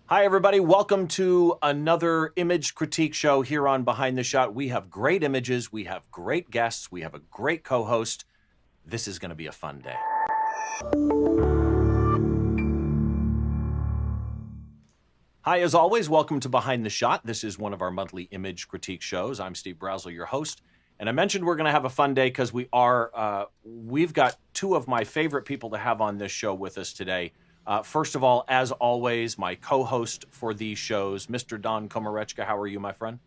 Hi, everybody. Welcome to another image critique show here on Behind the Shot. We have great images. We have great guests. We have a great co-host. This is going to be a fun day. Hi, as always, welcome to Behind the Shot. This is one of our monthly image critique shows. I'm Steve Brazill, your host. And I mentioned we're going to have a fun day because we've got two of my favorite people to have on this show with us today. First of all, as always, my co-host for these shows, Mr. Don Komarechka. How are you, my friend?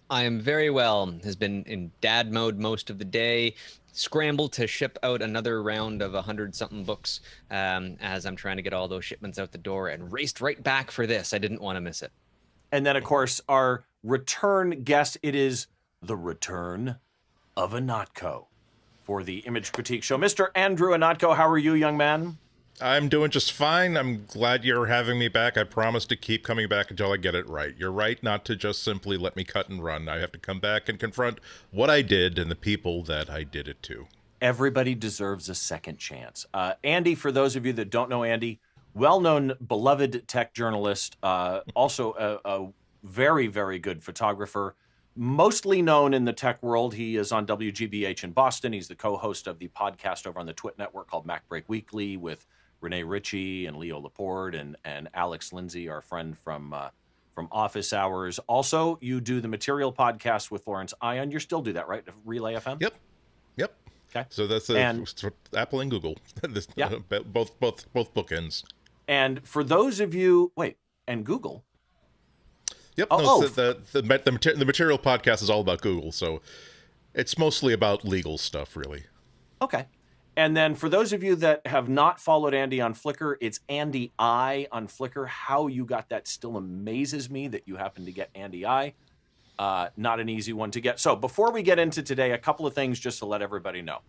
I am very well. Has been in dad mode most of the day. Scrambled to ship out another round of 100-something books as I'm trying to get all those shipments out the door, and raced right back for this. I didn't want to miss it. And then, of course, our return guest, it is the Return of Ihnatko for the Image Critique Show. Mr. Andrew Ihnatko, how are you, young man? I'm doing just fine. I'm glad you're having me back. I promise to keep coming back until I get it right. You're right not to just simply let me cut and run. I have to come back and confront what I did and the people that I did it to. Everybody deserves a second chance. Andy, for those of you that don't know Andy, well-known, beloved tech journalist, also a very, very good photographer, mostly known in the tech world. He is on WGBH in Boston. He's the co-host of the podcast over on the Twit network called MacBreak Weekly with Renee Ritchie and Leo Laporte and Alex Lindsay, our friend from Office Hours. Also, you do the Material podcast with Florence Ion. You still do that, right? Relay FM? Yep. Okay. So that's Apple and Google. Yeah. Both bookends. And for those of you, and Google? Yep. The Material podcast is all about Google, so it's mostly about legal stuff, really. Okay. And then for those of you that have not followed Andy on Flickr, it's Andy I on Flickr. How you got that still amazes me that you happen to get Andy I. Not an easy one to get. So before we get into today, a couple of things just to let everybody know.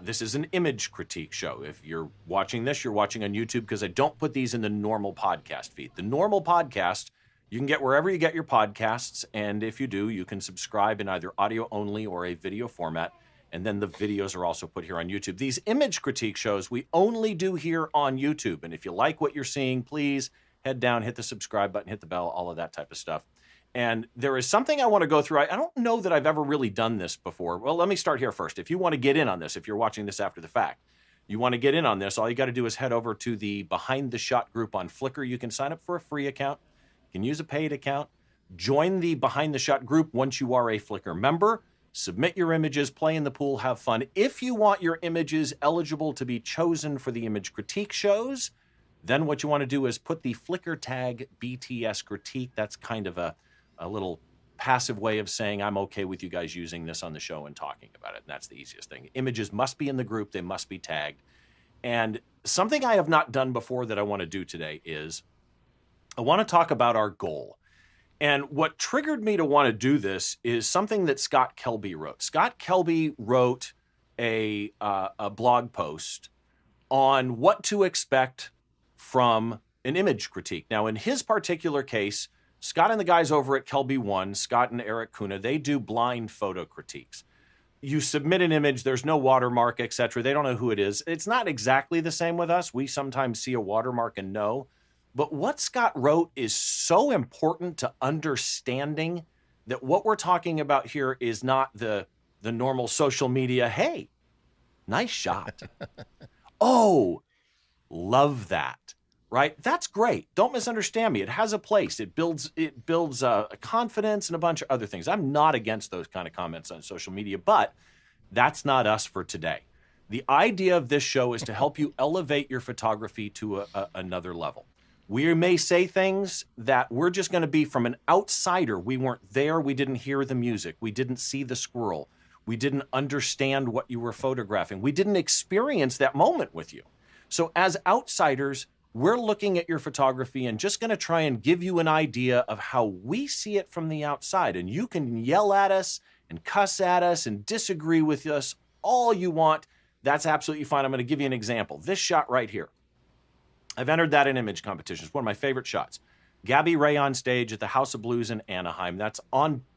This is an image critique show. If you're watching this, you're watching on YouTube because I don't put these in the normal podcast feed. The normal podcast, you can get wherever you get your podcasts. And if you do, you can subscribe in either audio only or a video format. And then the videos are also put here on YouTube. These image critique shows we only do here on YouTube. And if you like what you're seeing, please head down, hit the subscribe button, hit the bell, all of that type of stuff. And there is something I want to go through. I don't know that I've ever really done this before. Well, let me start here first. If you want to get in on this, if you're watching this after the fact, you want to get in on this, all you got to do is head over to the Behind the Shot group on Flickr. You can sign up for a free account. You can use a paid account. Join the Behind the Shot group once you are a Flickr member. Submit your images, play in the pool, have fun. If you want your images eligible to be chosen for the image critique shows, then what you want to do is put the Flickr tag BTS critique. That's kind of a little passive way of saying I'm okay with you guys using this on the show and talking about it. And that's the easiest thing. Images must be in the group. They must be tagged. And something I have not done before that I want to do today is I want to talk about our goal. And what triggered me to want to do this is something that Scott Kelby wrote. Scott Kelby wrote a blog post on what to expect from an image critique. Now, in his particular case, Scott and the guys over at Kelby One, Scott and Eric Kuna, they do blind photo critiques. You submit an image, there's no watermark, etc. They don't know who it is. It's not exactly the same with us. We sometimes see a watermark and know. But what Scott wrote is so important to understanding that what we're talking about here is not the normal social media, hey, nice shot. Oh, love that, right? That's great. Don't misunderstand me. It has a place. It builds a confidence and a bunch of other things. I'm not against those kind of comments on social media, but that's not us for today. The idea of this show is to help you elevate your photography to another level. We may say things that we're just going to be from an outsider. We weren't there. We didn't hear the music. We didn't see the squirrel. We didn't understand what you were photographing. We didn't experience that moment with you. So as outsiders, we're looking at your photography and just going to try and give you an idea of how we see it from the outside. And you can yell at us and cuss at us and disagree with us all you want. That's absolutely fine. I'm going to give you an example. This shot right here. I've entered that in image competitions. One of my favorite shots. Gabby Ray on stage at the House of Blues in Anaheim. That's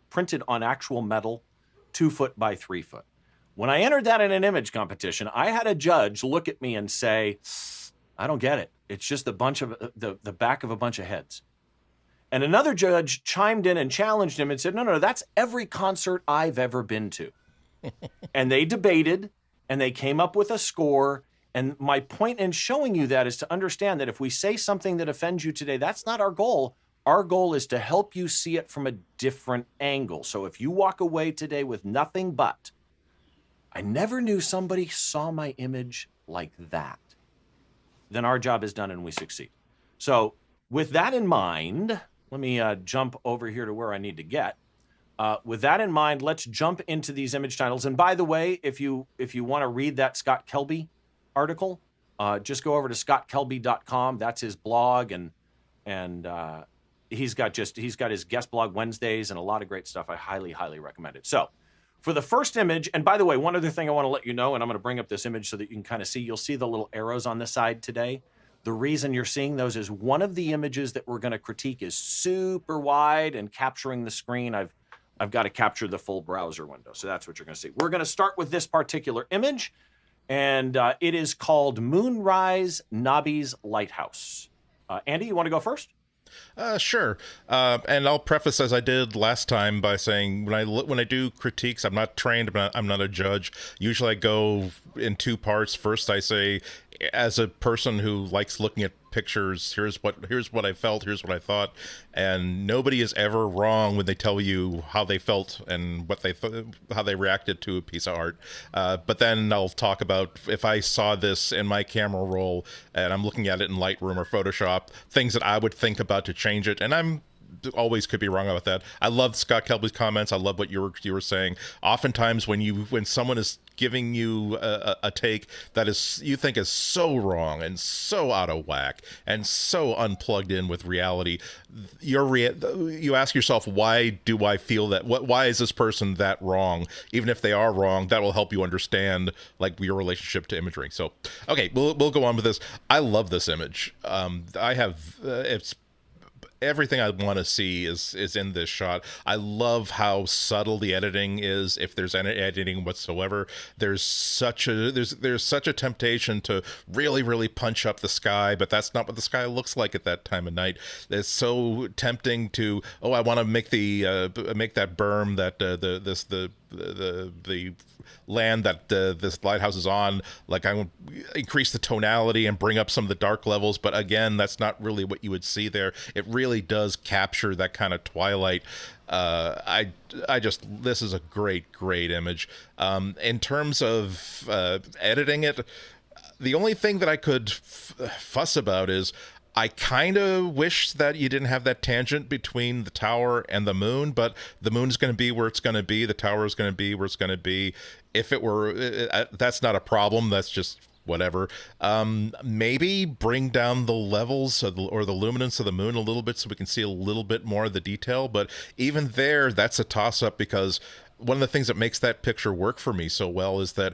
printed on actual metal, 2 foot by 3 foot. When I entered that in an image competition, I had a judge look at me and say, I don't get it. It's just a bunch of the back of a bunch of heads. And another judge chimed in and challenged him and said, no, that's every concert I've ever been to. And they debated, and they came up with a score. And my point in showing you that is to understand that if we say something that offends you today, that's not our goal. Our goal is to help you see it from a different angle. So if you walk away today with nothing but, I never knew somebody saw my image like that, then our job is done and we succeed. So with that in mind, let me jump over here to where I need to get. With that in mind, let's jump into these image titles. And by the way, if you want to read that Scott Kelby article, just go over to scottkelby.com. That's his blog, and he's got his guest blog Wednesdays and a lot of great stuff. I highly, highly recommend it. So for the first image, and by the way, one other thing I want to let you know, and I'm going to bring up this image so that you can kind of see, you'll see the little arrows on the side today. The reason you're seeing those is one of the images that we're going to critique is super wide and capturing the screen. I've got to capture the full browser window. So that's what you're going to see. We're going to start with this particular image, and it is called Moonrise, Nobbys, Lighthouse. Andy, you want to go first? Sure. And I'll preface as I did last time by saying when I do critiques, I'm not trained, I'm not a judge. Usually I go in two parts. First, I say, as a person who likes looking at pictures, here's what I felt, here's what I thought, and nobody is ever wrong when they tell you how they felt and what how they reacted to a piece of art. But then I'll talk about if I saw this in my camera roll and I'm looking at it in Lightroom or Photoshop, things that I would think about to change it, and I'm always could be wrong about that. I love Scott Kelby's comments. I love what you were saying. Oftentimes when someone is giving you a take that you think is so wrong and so out of whack and so unplugged in with reality, you ask yourself, why do I feel that? Why is this person that wrong? Even if they are wrong, that will help you understand like your relationship to imagery. So, okay, we'll go on with this. I love this image. It's everything I want to see is in this shot. I love how subtle the editing is, if there's any editing whatsoever. There's such a temptation to really punch up the sky, but that's not what the sky looks like at that time of night. It's so tempting to, I want to make make that berm that the land that this lighthouse is on, like I want to increase the tonality and bring up some of the dark levels, but again, that's not really what you would see there. It really does capture that kind of twilight. This is a great image. In terms of editing it, the only thing that I could fuss about is I kind of wish that you didn't have that tangent between the tower and the moon, but the moon is going to be where it's going to be. The tower is going to be where it's going to be. If it were, that's not a problem. That's just whatever. Maybe bring down the levels or the luminance of the moon a little bit so we can see a little bit more of the detail. But even there, that's a toss-up, because one of the things that makes that picture work for me so well is that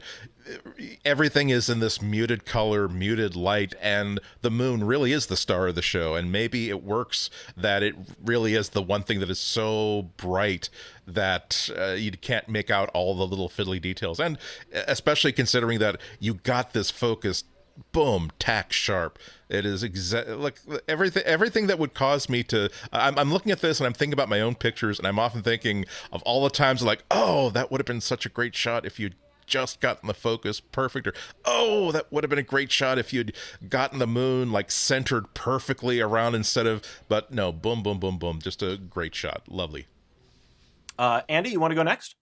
everything is in this muted color, muted light, and the moon really is the star of the show. And maybe it works that it really is the one thing that is so bright that you can't make out all the little fiddly details. And especially considering that you got this focused, boom, tack sharp. It is like everything that would cause me to. I'm looking at this and I'm thinking about my own pictures, and I'm often thinking of all the times like, oh, that would have been such a great shot if you'd just gotten the focus perfect, or oh, that would have been a great shot if you'd gotten the moon like centered perfectly around instead of. But no, boom, just a great shot. Lovely. Andy, you want to go next?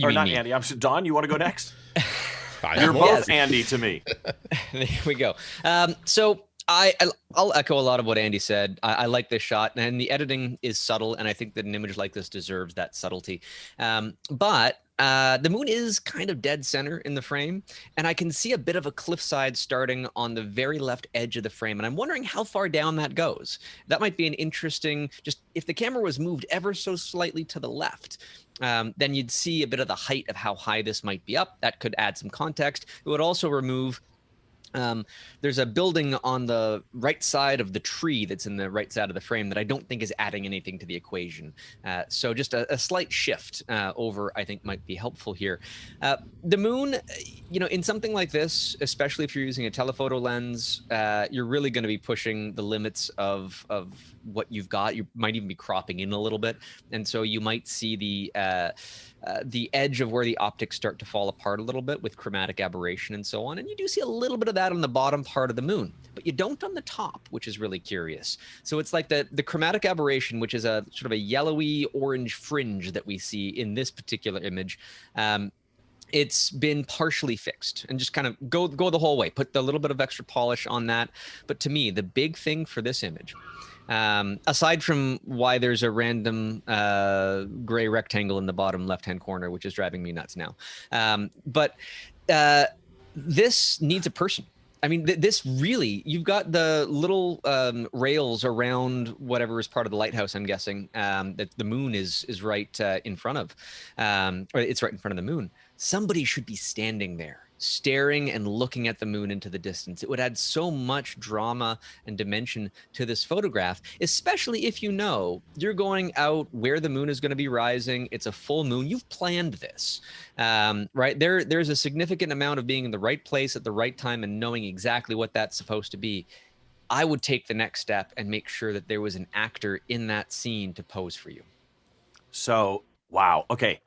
Or not me? Andy, I'm Don. You want to go next? You're both Andy to me. There we go. So I'll echo a lot of what Andy said. I like this shot, and the editing is subtle, and I think that an image like this deserves that subtlety. But the moon is kind of dead center in the frame, and I can see a bit of a cliffside starting on the very left edge of the frame, and I'm wondering how far down that goes. That might be an interesting, just if the camera was moved ever so slightly to the left, then you'd see a bit of the height of how high this might be up. That could add some context. It would also remove there's a building on the right side of the tree that's in the right side of the frame that I don't think is adding anything to the equation. So just a slight shift over, I think, might be helpful here. The moon, in something like this, especially if you're using a telephoto lens, you're really going to be pushing the limits of what you've got. You might even be cropping in a little bit, and so you might see the edge of where the optics start to fall apart a little bit with chromatic aberration and so on. And you do see a little bit of that on the bottom part of the moon, but you don't on the top, which is really curious. So it's like the chromatic aberration, which is a sort of a yellowy orange fringe that we see in this particular image. It's been partially fixed, and just kind of go the whole way, put a little bit of extra polish on that. But to me, the big thing for this image, aside from why there's a random gray rectangle in the bottom left-hand corner, which is driving me nuts now, but this needs a person. I mean, this really, you've got the little rails around whatever is part of the lighthouse, I'm guessing, that the moon is right in front of, or it's right in front of the moon. Somebody should be standing there, staring and looking at the moon into the distance. It would add so much drama and dimension to this photograph, especially if you know you're going out where the moon is going to be rising. It's a full moon. You've planned this, right? There's a significant amount of being in the right place at the right time and knowing exactly what that's supposed to be. I would take the next step and make sure that there was an actor in that scene to pose for you. So, wow. Okay.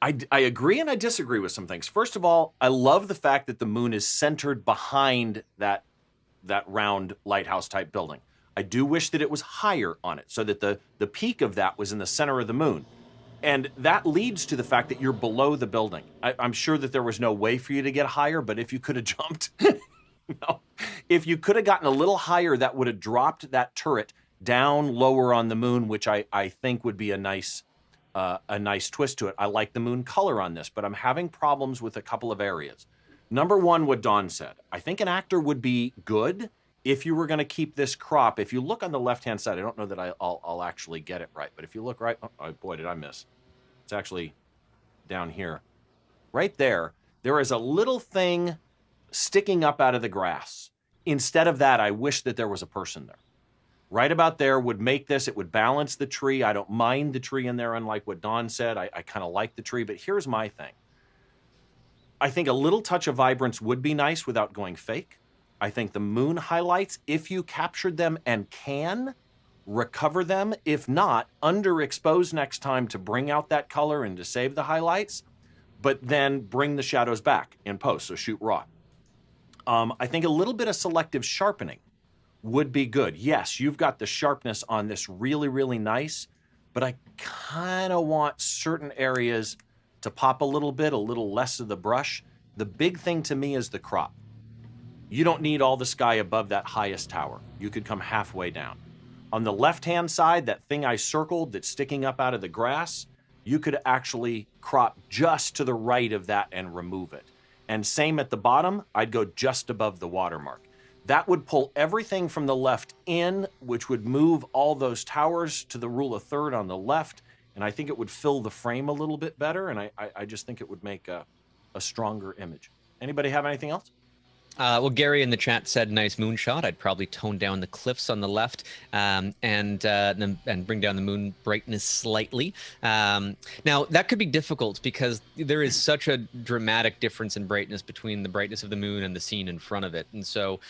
I agree and I disagree with some things. First of all, I love the fact that the moon is centered behind that round lighthouse type building. I do wish that it was higher on it so that the peak of that was in the center of the moon. And that leads to the fact that you're below the building. I'm sure that there was no way for you to get higher, but if you could have jumped, if you could have gotten a little higher, that would have dropped that turret down lower on the moon, which I think would be a nice twist to it. I like the moon color on this, but I'm having problems with a couple of areas. Number one, what Dawn said. I think an actor would be good if you were going to keep this crop. If you look on the left-hand side, I don't know that I'll actually get it right, but if you look right, oh boy, did I miss. It's actually down here. Right there, there is a little thing sticking up out of the grass. Instead of that, I wish that there was a person there. Right about there would make this, it would balance the tree. I don't mind the tree in there, unlike what Dawn said. I kind of like the tree, but here's my thing. I think a little touch of vibrance would be nice without going fake. I think the moon highlights, if you captured them and can, recover them. If not, underexpose next time to bring out that color and to save the highlights, but then bring the shadows back in post, so shoot raw. I think a little bit of selective sharpening would be good. Yes, you've got the sharpness on this really, really nice, but I kind of want certain areas to pop a little less of the brush. The big thing to me is the crop. You don't need all the sky above that highest tower. You could come halfway down. On the left-hand side, that thing I circled that's sticking up out of the grass, you could actually crop just to the right of that and remove it. And same at the bottom, I'd go just above the watermark. That would pull everything from the left in, which would move all those towers to the rule of third on the left. And I think it would fill the frame a little bit better. And I just think it would make a stronger image. Anybody have anything else? Well, Gary in the chat said nice moonshot. I'd probably tone down the cliffs on the left and bring down the moon brightness slightly. Now, that could be difficult because there is such a dramatic difference in brightness between the brightness of the moon and the scene in front of it. And so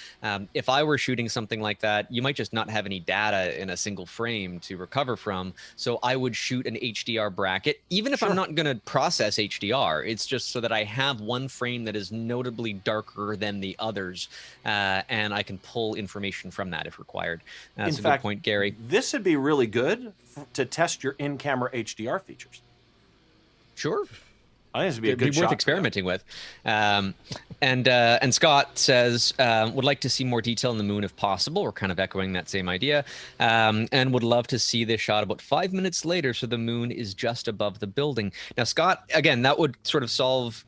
if I were shooting something like that, you might just not have any data in a single frame to recover from. So I would shoot an HDR bracket, even if I'm not going to process HDR. It's just so that I have one frame that is notably darker than the others, and I can pull information from that if required. That's a good point, Gary. This would be really good to test your in-camera HDR features. Sure. I think this would be a good shot. Worth experimenting with. And Scott says, would like to see more detail in the moon if possible. We're kind of echoing that same idea. And would love to see this shot about 5 minutes later so the moon is just above the building. Now, Scott, again, that would sort of solve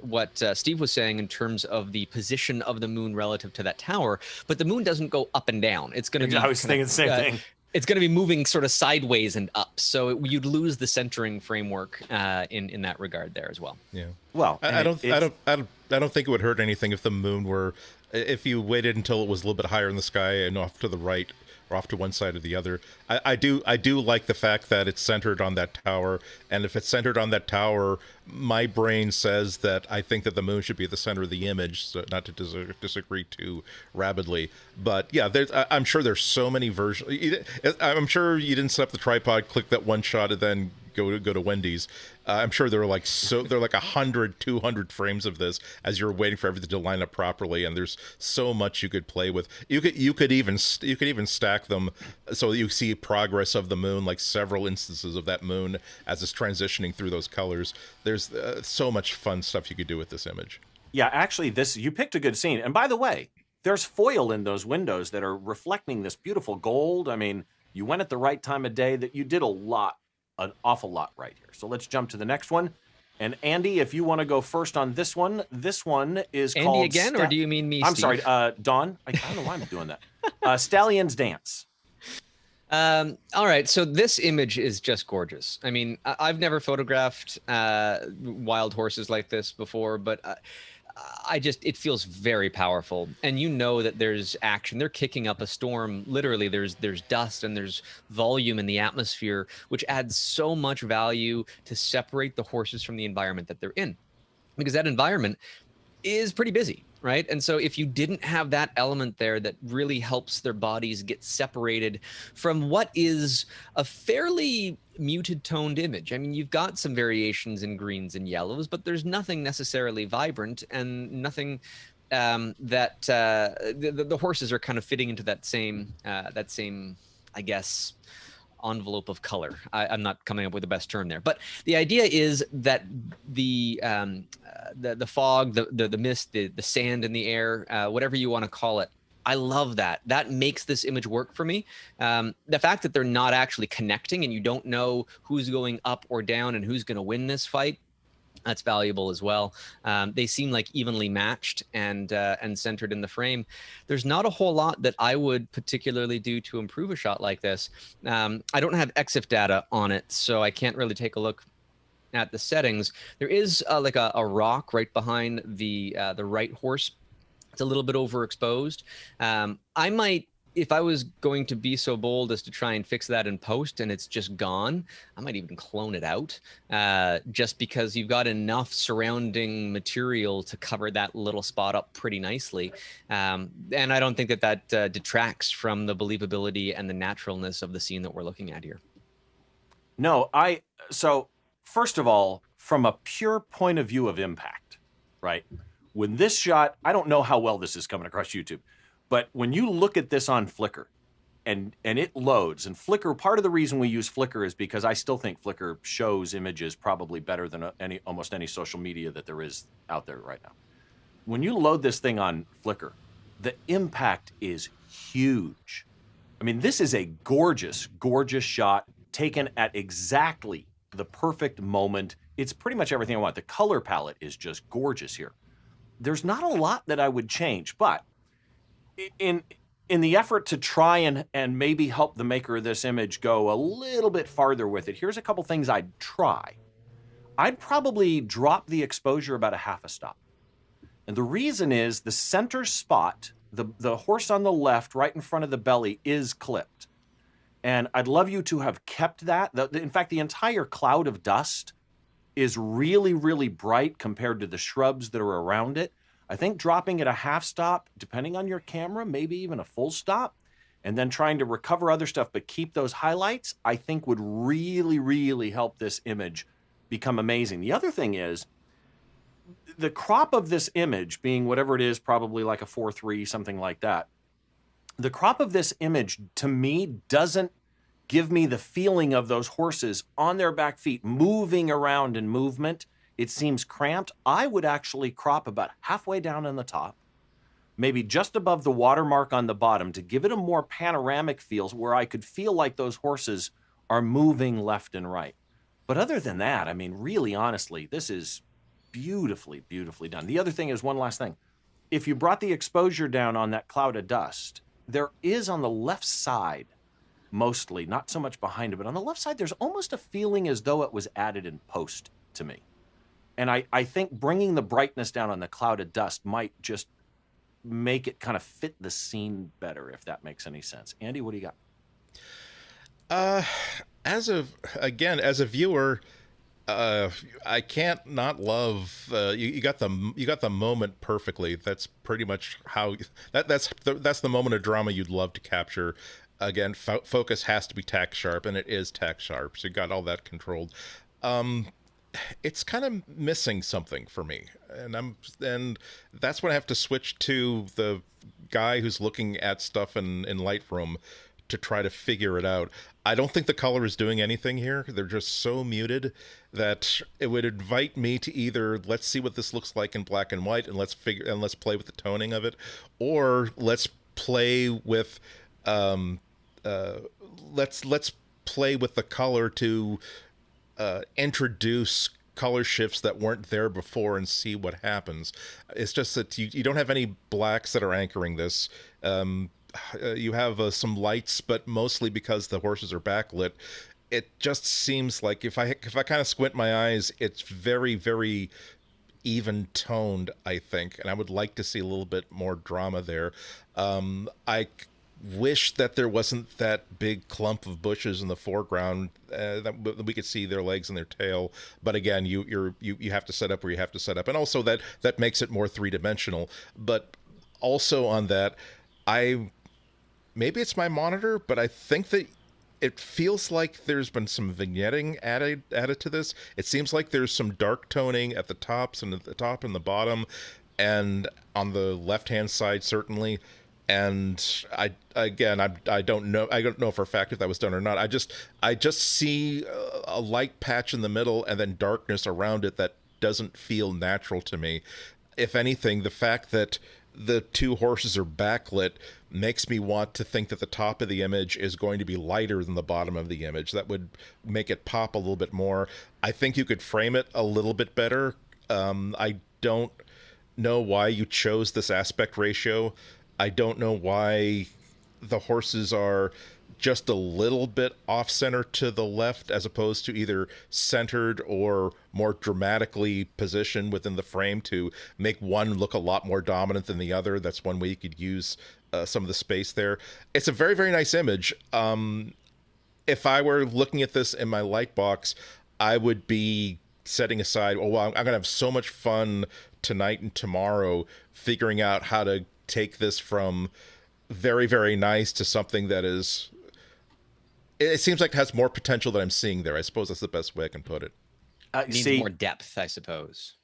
what Steve was saying in terms of the position of the moon relative to that tower. But the moon doesn't go up and down. It's going to be... I was thinking the same thing. It's going to be moving sort of sideways and up, so you'd lose the centering framework in that regard there as well. Yeah. Well, I don't think it would hurt anything if the moon were, if you waited until it was a little bit higher in the sky and off to the right, or off to one side or the other. I do like the fact that it's centered on that tower, and if it's centered on that tower, my brain says that I think that the moon should be at the center of the image, so not to disagree too rabidly. But yeah, I'm sure there's so many versions. I'm sure you didn't set up the tripod, click that one shot, and then go to Wendy's. I'm sure there are like 100, 200 frames of this as you're waiting for everything to line up properly, and there's so much you could play with. You could even stack them so that you see progress of the moon, like several instances of that moon as it's transitioning through those colors. There's so much fun stuff you could do with this image. Yeah, actually, you picked a good scene. And by the way, there's foil in those windows that are reflecting this beautiful gold. I mean, you went at the right time of day. That you did an awful lot right here. So let's jump to the next one. And Andy, if you want to go first on this one is Andy called... again, or do you mean me, I'm Steve? sorry, Dawn. I don't know why I'm doing that. Stallion's Dance. All right, so this image is just gorgeous. I mean, I've never photographed wild horses like this before, but it feels very powerful. And you know that there's action. They're kicking up a storm. Literally, there's dust and there's volume in the atmosphere, which adds so much value to separate the horses from the environment that they're in. Because that environment is pretty busy, right? And so if you didn't have that element there that really helps their bodies get separated from what is a fairly muted toned image. I mean, you've got some variations in greens and yellows, but there's nothing necessarily vibrant and nothing that the horses are kind of fitting into that same, I guess, envelope of color. I'm not coming up with the best term there, but the idea is that the fog, the mist, the sand in the air, whatever you want to call it, I love that. That makes this image work for me. The fact that they're not actually connecting and you don't know who's going up or down and who's going to win this fight, that's valuable as well. They seem like evenly matched and centered in the frame. There's not a whole lot that I would particularly do to improve a shot like this. I don't have EXIF data on it, so I can't really take a look at the settings. There is like a rock right behind the right horse. It's a little bit overexposed. I might, if I was going to be so bold as to try and fix that in post and it's just gone, I might even clone it out just because you've got enough surrounding material to cover that little spot up pretty nicely. And I don't think that detracts from the believability and the naturalness of the scene that we're looking at here. No, so first of all, from a pure point of view of impact, right? When this shot, I don't know how well this is coming across YouTube, but when you look at this on Flickr and it loads, and Flickr, part of the reason we use Flickr is because I still think Flickr shows images probably better than almost any social media that there is out there right now. When you load this thing on Flickr, the impact is huge. I mean, this is a gorgeous, gorgeous shot taken at exactly the perfect moment. It's pretty much everything I want. The color palette is just gorgeous here. There's not a lot that I would change, but in the effort to try and maybe help the maker of this image go a little bit farther with it, here's a couple things I'd try. I'd probably drop the exposure about a half a stop. And the reason is the center spot, the horse on the left, right in front of the belly, is clipped. And I'd love you to have kept that. In fact, the entire cloud of dust is really, really bright compared to the shrubs that are around it. I think dropping it a half stop, depending on your camera, maybe even a full stop, and then trying to recover other stuff but keep those highlights, I think would really, really help this image become amazing. The other thing is, the crop of this image being whatever it is, probably like a 4:3, something like that, the crop of this image, to me, doesn't give me the feeling of those horses on their back feet moving around in movement. It seems cramped. I would actually crop about halfway down on the top, maybe just above the watermark on the bottom, to give it a more panoramic feel where I could feel like those horses are moving left and right. But other than that, I mean, really, honestly, this is beautifully, beautifully done. The other thing is, one last thing. If you brought the exposure down on that cloud of dust, there is on the left side, mostly, not so much behind it, but on the left side, there's almost a feeling as though it was added in post to me. And I think bringing the brightness down on the cloud of dust might just make it kind of fit the scene better, if that makes any sense. Andy, what do you got? As a viewer, I can't not love. You got the moment perfectly. That's pretty much how that's the moment of drama you'd love to capture. Again, focus has to be tack sharp, and it is tack sharp. So you got all that controlled. It's kind of missing something for me, and that's when I have to switch to the guy who's looking at stuff in Lightroom to try to figure it out. I don't think the color is doing anything here. They're just so muted that it would invite me to either let's see what this looks like in black and white and let's play with the toning of it, or let's play with let's play with the color to introduce color shifts that weren't there before and see what happens. It's just that you don't have any blacks that are anchoring this. You have some lights, but mostly because the horses are backlit, it just seems like if I kind of squint my eyes, it's very, very even toned, I think, and I would like to see a little bit more drama there. I wish that there wasn't that big clump of bushes in the foreground that we could see their legs and their tail. But again, you have to set up where you have to set up, and also that makes it more three-dimensional. But also on that, maybe it's my monitor, but I think that it feels like there's been some vignetting added to this. It seems like there's some dark toning at the tops and at the top and the bottom, and on the left-hand side certainly. And I don't know for a fact if that was done or not. I just see a light patch in the middle and then darkness around it that doesn't feel natural to me. If anything, the fact that the two horses are backlit makes me want to think that the top of the image is going to be lighter than the bottom of the image. That would make it pop a little bit more. I think you could frame it a little bit better. I don't know why you chose this aspect ratio. I don't know why the horses are just a little bit off-center to the left as opposed to either centered or more dramatically positioned within the frame to make one look a lot more dominant than the other. That's one way you could use some of the space there. It's a very, very nice image. If I were looking at this in my light box, I would be setting aside, I'm going to have so much fun tonight and tomorrow figuring out how to take this from very, very nice to something that is, it seems like it has more potential than I'm seeing there. I suppose that's the best way I can put it. Needs more depth, I suppose.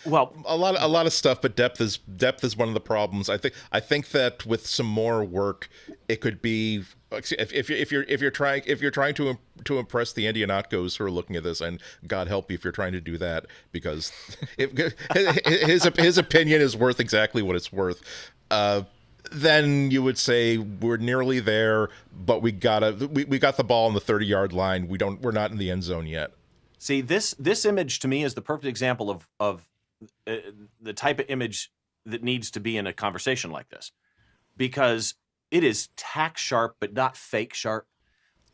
Well, a lot of stuff, but depth is one of the problems. I think that with some more work, it could be, if you're trying to impress the Andy Ihnatko's who are looking at this, and God help you if you're trying to do that, because his opinion is worth exactly what it's worth. Then you would say we're nearly there, but we got the ball on the 30-yard line. We're not in the end zone yet. See, this image to me is the perfect example of the type of image that needs to be in a conversation like this, because it is tack sharp but not fake sharp.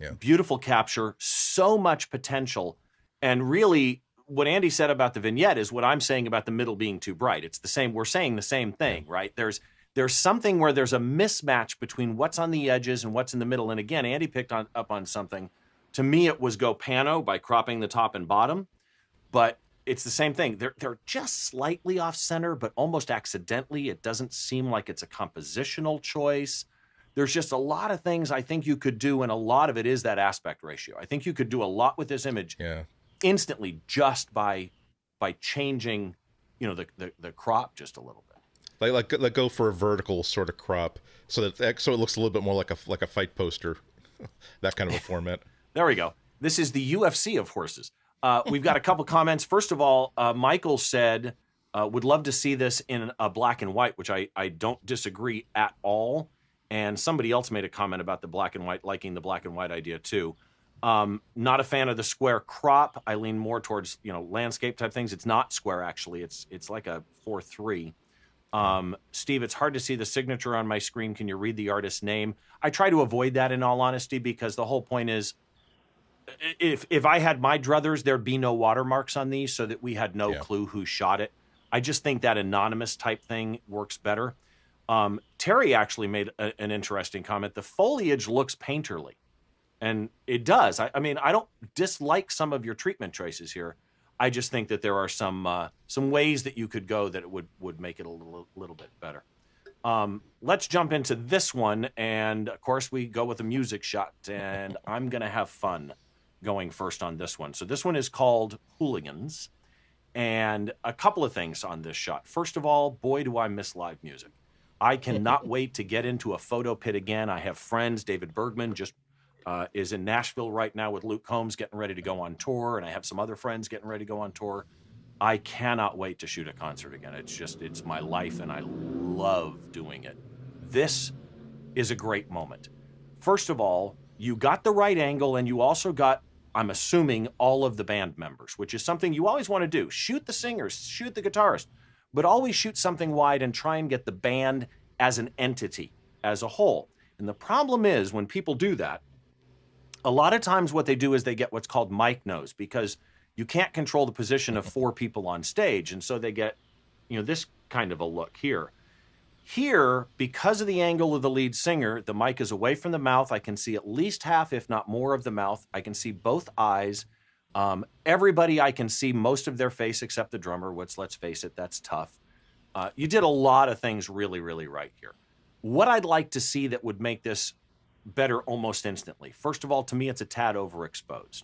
Yeah. Beautiful capture, so much potential, and really what Andy said about the vignette is what I'm saying about the middle being too bright. It's the same. We're saying the same thing, right? There's something where there's a mismatch between what's on the edges and what's in the middle. And again, Andy picked up on something. To me, it was go pano by cropping the top and bottom, but it's the same thing. They're just slightly off center, but almost accidentally. It doesn't seem like it's a compositional choice. There's just a lot of things I think you could do, and a lot of it is that aspect ratio. I think you could do a lot with this image instantly just by changing, the crop just a little bit. Like go for a vertical sort of crop so it looks a little bit more like a fight poster, that kind of a format. There we go. This is the UFC of horses. We've got a couple comments. First of all, Michael said, would love to see this in a black and white, which I don't disagree at all. And somebody else made a comment about the black and white, liking the black and white idea too. Not a fan of the square crop. I lean more towards, landscape type things. It's not square, actually. It's like a 4:3. Steve, it's hard to see the signature on my screen. Can you read the artist's name? I try to avoid that in all honesty, because the whole point is, if I had my druthers, there'd be no watermarks on these so that we had no clue who shot it. I just think that anonymous type thing works better. Terry actually made an interesting comment. The foliage looks painterly, and it does. I mean, I don't dislike some of your treatment choices here. I just think that there are some ways that you could go that it would make it a little bit better. Let's jump into this one, and of course we go with a music shot, and I'm gonna have fun going first on this one. So this one is called Hooligans, and a couple of things on this shot. First of all, boy, do I miss live music. I cannot wait to get into a photo pit again. I have friends. David Bergman just is in Nashville right now with Luke Combs getting ready to go on tour, and I have some other friends getting ready to go on tour. I cannot wait to shoot a concert again. It's my life, and I love doing it. This is a great moment. First of all, you got the right angle, and you also got, I'm assuming, all of the band members, which is something you always want to do. Shoot the singers, shoot the guitarist, but always shoot something wide and try and get the band as an entity, as a whole. And the problem is, when people do that, a lot of times what they do is they get what's called mic nose, because you can't control the position of 4 people on stage, and so they get, this kind of a look here. Here, because of the angle of the lead singer, the mic is away from the mouth. I can see at least half, if not more, of the mouth. I can see both eyes. Everybody, I can see most of their face except the drummer, which, let's face it, that's tough. You did a lot of things really, really right here. What I'd like to see that would make this better almost instantly. First of all, to me, it's a tad overexposed.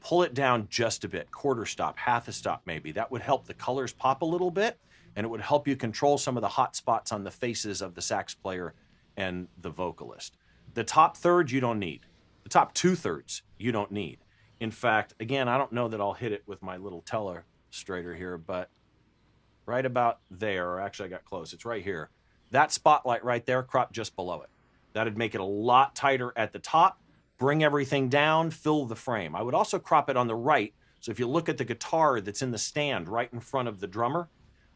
Pull it down just a bit, quarter stop, half a stop maybe. That would help the colors pop a little bit, and it would help you control some of the hot spots on the faces of the sax player and the vocalist. The top third, you don't need. The top 2/3, you don't need. In fact, again, I don't know that I'll hit it with my little telestrator here, but right about there, or actually I got close, it's right here. That spotlight right there, crop just below it. That'd make it a lot tighter at the top, bring everything down, fill the frame. I would also crop it on the right, so if you look at the guitar that's in the stand right in front of the drummer,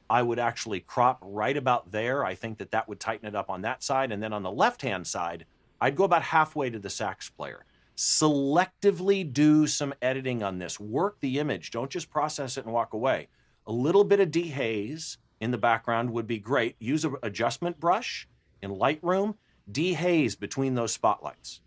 I would actually crop right about there. I think that would tighten it up on that side, and then on the left-hand side, I'd go about halfway to the sax player. Selectively do some editing on this. Work the image. Don't just process it and walk away. A little bit of dehaze in the background would be great. Use an adjustment brush in Lightroom. Dehaze between those spotlights.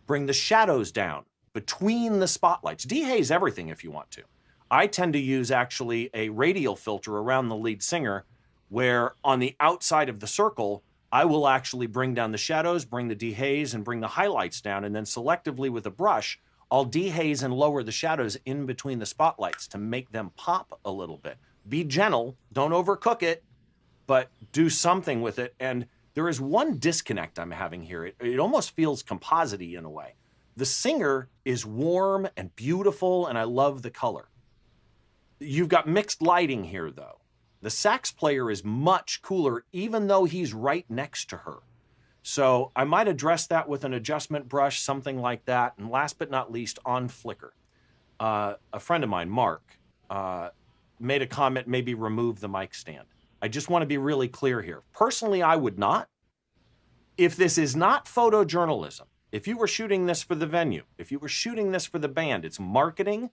Bring the shadows down between the spotlights. Dehaze everything if you want to. I tend to use actually a radial filter around the lead singer, where on the outside of the circle, I will actually bring down the shadows, bring the dehaze, and bring the highlights down, and then selectively with a brush, I'll dehaze and lower the shadows in between the spotlights to make them pop a little bit. Be gentle, don't overcook it, but do something with it. And there is one disconnect I'm having here. It almost feels composite-y in a way. The singer is warm and beautiful, and I love the color. You've got mixed lighting here, though. The sax player is much cooler, even though he's right next to her. So I might address that with an adjustment brush, something like that. And last but not least, on Flickr, a friend of mine, Marc, made a comment, maybe remove the mic stand. I just want to be really clear here. Personally, I would not. If this is not photojournalism, if you were shooting this for the venue, if you were shooting this for the band, it's marketing.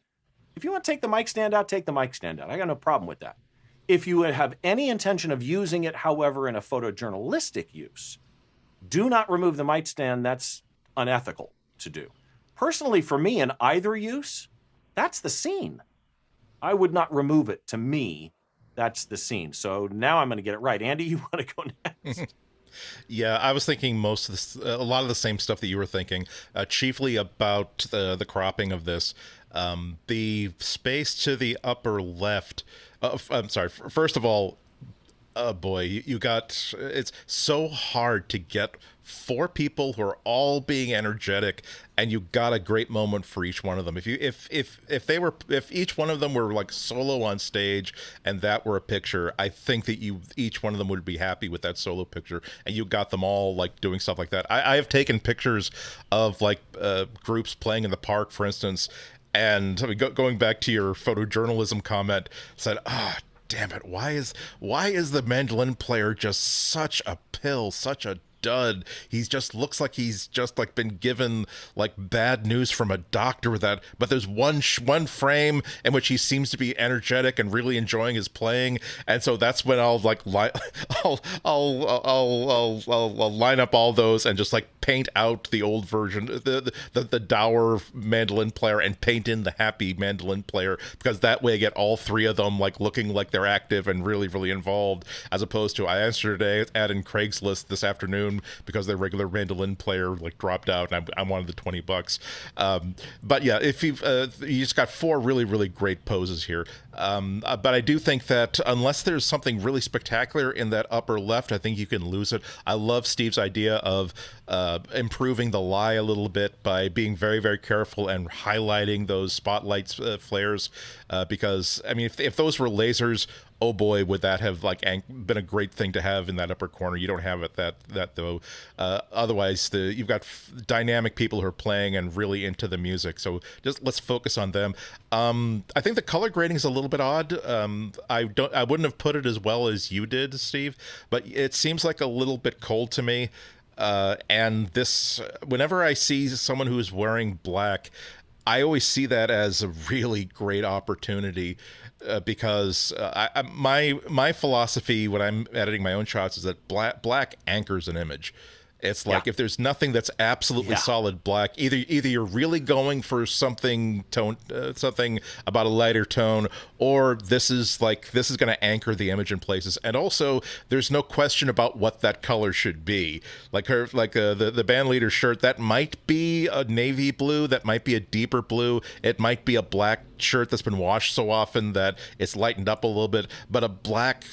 If you want to take the mic stand out, take the mic stand out. I got no problem with that. If you have any intention of using it, however, in a photojournalistic use, do not remove the mic stand. That's unethical to do. Personally, for me, in either use, that's the scene. I would not remove it. To me, that's the scene. So now I'm going to get it right. Andy, you want to go next? Yeah, I was thinking most of this, a lot of the same stuff that you were thinking, chiefly about the cropping of this. The space to the upper left, I'm sorry, first of all, boy, you got, it's so hard to get 4 people who are all being energetic, and you got a great moment for each one of them. If each one of them were like solo on stage and that were a picture, I think that each one of them would be happy with that solo picture, and you got them all like doing stuff like that. I have taken pictures of like groups playing in the park, for instance, and I mean, going back to your photojournalism comment, said, damn it, why is the mandolin player just such a pill, such a dud. He just looks like he's just like been given like bad news from a doctor with that. But there's one frame in which he seems to be energetic and really enjoying his playing, and so that's when I'll like I'll line up all those and just like paint out the old version, the dour mandolin player, and paint in the happy mandolin player, because that way I get all three of them like looking like they're active and really, really involved, as opposed to I answered an ad in Craigslist this afternoon because their regular mandolin player like dropped out and I wanted the $20. But yeah, if you just got four really, really great poses here. But I do think that unless there's something really spectacular in that upper left, I think you can lose it. I love Steve's idea of improving the lie a little bit by being very, very careful and highlighting those spotlights, flares, because I mean, if those were lasers, oh boy, would that have like been a great thing to have in that upper corner. You don't have it that though. Otherwise, you've got dynamic people who are playing and really into the music. So just let's focus on them. I think the color grading is a little bit odd. I wouldn't have put it as well as you did, Steve, but it seems like a little bit cold to me. And this, whenever I see someone who is wearing black, I always see that as a really great opportunity, because my philosophy when I'm editing my own shots is that black anchors an image. It's like if there's nothing that's absolutely solid black, either you're really going for something something about a lighter tone, or this is going to anchor the image in places. And also, there's no question about what that color should be. Like the band leader's shirt, that might be a navy blue, that might be a deeper blue, it might be a black shirt that's been washed so often that it's lightened up a little bit. But a black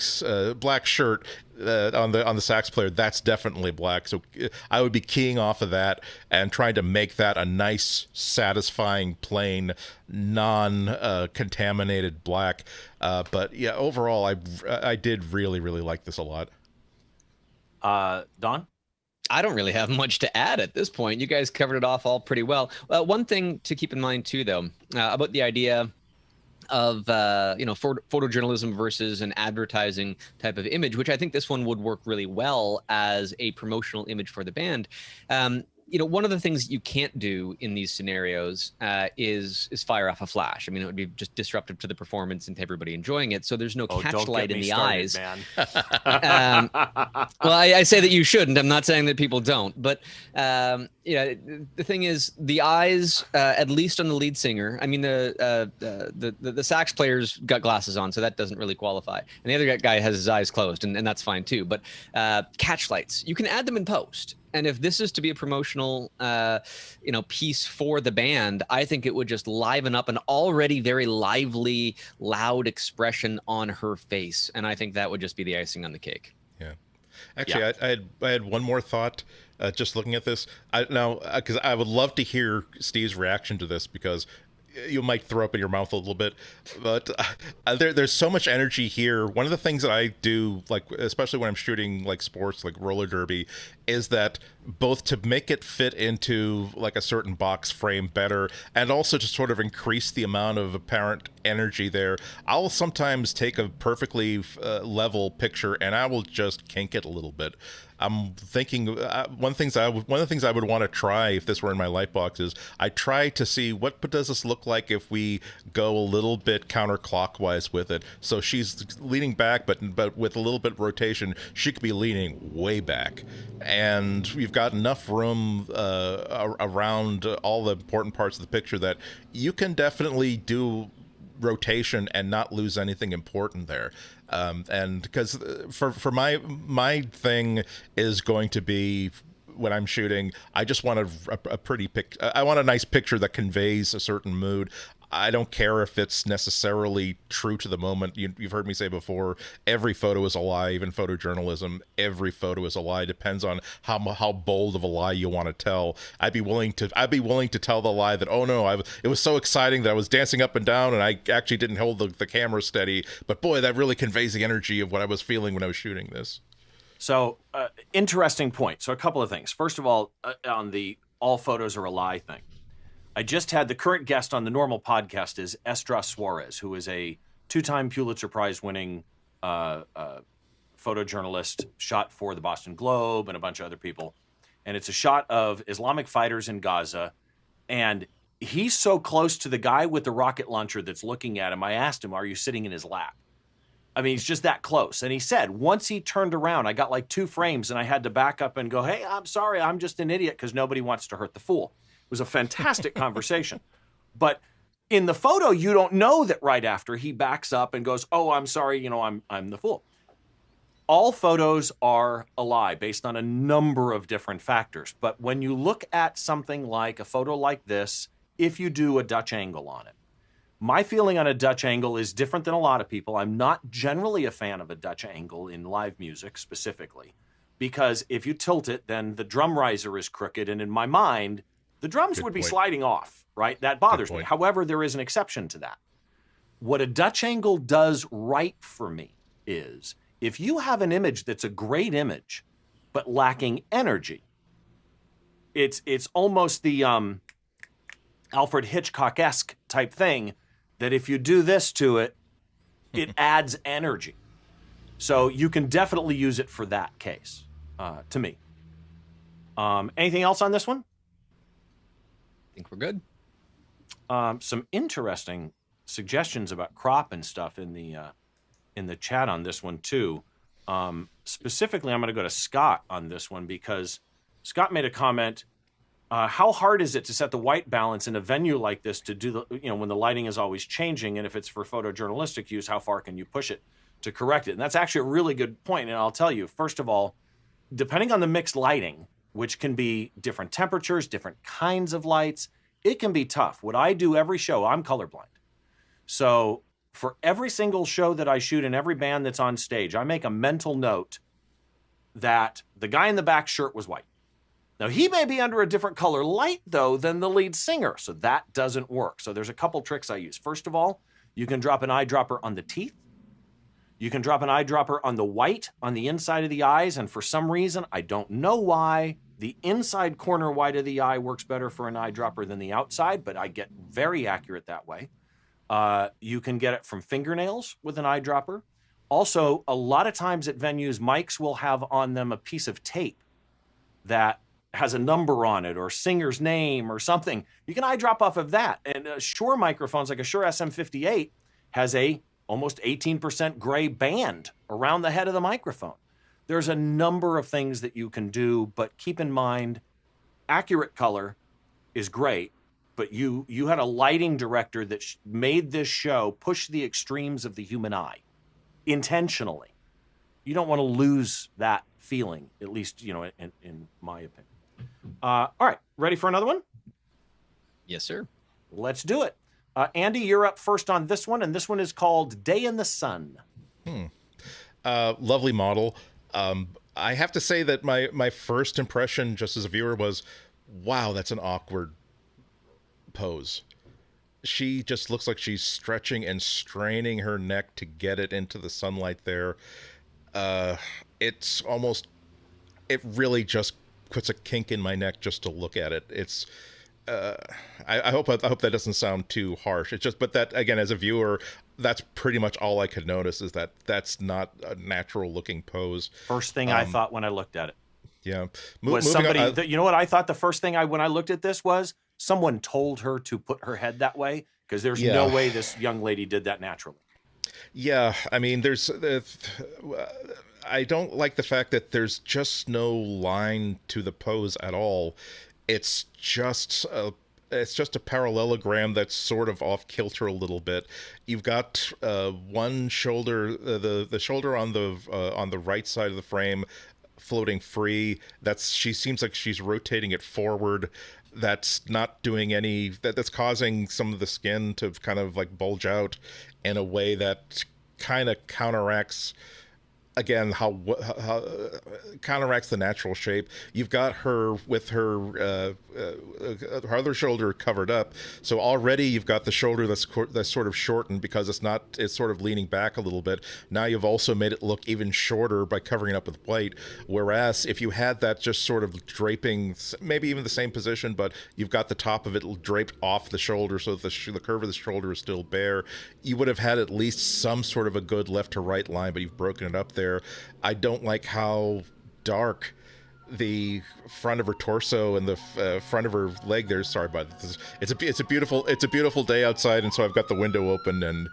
shirt. On the sax player, that's definitely black. So I would be keying off of that and trying to make that a nice, satisfying, plain, non-contaminated black. But yeah, overall, I did really, really like this a lot. Don? I don't really have much to add at this point. You guys covered it off all pretty well. One thing to keep in mind too, though, about the idea of photojournalism versus an advertising type of image, which I think this one would work really well as a promotional image for the band. One of the things you can't do in these scenarios is fire off a flash. I mean, it would be just disruptive to the performance and to everybody enjoying it. So there's no catchlight in the eyes. Man. Well, I say that you shouldn't. I'm not saying that people don't. But the thing is, the eyes, at least on the lead singer. I mean, the sax player's got glasses on, so that doesn't really qualify. And the other guy has his eyes closed, and that's fine too. But catchlights, you can add them in post. And if this is to be a promotional, piece for the band, I think it would just liven up an already very lively, loud expression on her face, and I think that would just be the icing on the cake. Yeah, actually, I had one more thought. Just looking at this, because I would love to hear Steve's reaction to this, because you might throw up in your mouth a little bit, but there's so much energy here. One of the things that I do, like especially when I'm shooting like sports, like roller derby, is that both to make it fit into like a certain box frame better, and also to sort of increase the amount of apparent energy there, I'll sometimes take a perfectly level picture and I will just kink it a little bit. I'm thinking one of the things I would want to try if this were in my Lightbox is I try to see what does this look like if we go a little bit counterclockwise with it. So she's leaning back, but with a little bit of rotation, she could be leaning way back, and we've got enough room around all the important parts of the picture that you can definitely do rotation and not lose anything important there. And because for my thing is going to be, when I'm shooting, I just want a pretty I want a nice picture that conveys a certain mood. I don't care if it's necessarily true to the moment. You've heard me say before, every photo is a lie, even photojournalism. Every photo is a lie. Depends on how bold of a lie you want to tell. I'd be willing to tell the lie that, oh no, it was so exciting that I was dancing up and down and I actually didn't hold the camera steady. But boy, that really conveys the energy of what I was feeling when I was shooting this. So interesting point. So a couple of things. First of all, on the all photos are a lie thing. I just had the current guest on the normal podcast is Esdras Suarez, who is a 2-time Pulitzer Prize winning photojournalist, shot for the Boston Globe and a bunch of other people. And it's a shot of Islamic fighters in Gaza. And he's so close to the guy with the rocket launcher that's looking at him. I asked him, are you sitting in his lap? I mean, he's just that close. And he said, once he turned around, I got like 2 frames and I had to back up and go, hey, I'm sorry, I'm just an idiot, because nobody wants to hurt the fool. It was a fantastic conversation. But in the photo, you don't know that right after he backs up and goes, oh, I'm sorry, I'm the fool. All photos are a lie based on a number of different factors. But when you look at something like a photo like this, if you do a Dutch angle on it, my feeling on a Dutch angle is different than a lot of people. I'm not generally a fan of a Dutch angle in live music specifically, because if you tilt it, then the drum riser is crooked. And in my mind, the drums would be sliding off, right? That bothers me. However, there is an exception to that. What a Dutch angle does right for me is, if you have an image that's a great image, but lacking energy, it's almost the Alfred Hitchcock-esque type thing, that if you do this to it, it adds energy. So you can definitely use it for that case, to me. Anything else on this one? I think we're good. Some interesting suggestions about crop and stuff in the chat on this one too. Specifically, I'm going to go to Scott on this one, because Scott made a comment. How hard is it to set the white balance in a venue like this to do when the lighting is always changing? And if it's for photojournalistic use, how far can you push it to correct it? And that's actually a really good point. And I'll tell you, first of all, depending on the mixed lighting, which can be different temperatures, different kinds of lights, it can be tough. What I do every show, I'm colorblind. So for every single show that I shoot and every band that's on stage, I make a mental note that the guy in the back shirt was white. Now, he may be under a different color light, though, than the lead singer, so that doesn't work. So there's a couple tricks I use. First of all, you can drop an eyedropper on the teeth. You can drop an eyedropper on the white on the inside of the eyes, and for some reason, I don't know why, the inside corner white of the eye works better for an eyedropper than the outside, but I get very accurate that way. You can get it from fingernails with an eyedropper. Also, a lot of times at venues, mics will have on them a piece of tape that has a number on it or singer's name or something. You can eyedrop off of that. And Shure microphones, like a Shure SM58, has a almost 18% gray band around the head of the microphone. There's a number of things that you can do, but keep in mind, accurate color is great, but you had a lighting director that made this show push the extremes of the human eye intentionally. You don't want to lose that feeling, at least, in my opinion. All right, ready for another one? Yes, sir. Let's do it. Andy, you're up first on this one, and this one is called Day in the Sun. Lovely model. I have to say that my first impression, just as a viewer, was, wow, that's an awkward pose. She just looks like she's stretching and straining her neck to get it into the sunlight there. It's almost, it really just puts a kink in my neck just to look at it. It's I hope that doesn't sound too harsh. It's just, but that, again, as a viewer, that's pretty much all I could notice, is that that's not a natural looking pose. First thing I thought when I looked at it. Yeah. Was somebody, you know what I thought the first thing when I looked at this was, someone told her to put her head that way, because there's no way this young lady did that naturally. Yeah, I mean, I don't like the fact that there's just no line to the pose at all. It's just a parallelogram that's sort of off kilter a little bit. You've got one shoulder, the shoulder on the right side of the frame, floating free. She seems like she's rotating it forward. That's not doing that's causing some of the skin to kind of like bulge out in a way that kind of counteracts, again, how counteracts the natural shape. You've got her with her other shoulder covered up, so already you've got the shoulder that's sort of shortened because it's sort of leaning back a little bit. Now you've also made it look even shorter by covering it up with white, whereas if you had that just sort of draping, maybe even the same position, but you've got the top of it draped off the shoulder so that the curve of the shoulder is still bare, you would have had at least some sort of a good left to right line, but you've broken it up there. there. I don't like how dark the front of her torso and the front of her leg there. Sorry about this. It's a beautiful day outside, and so I've got the window open, and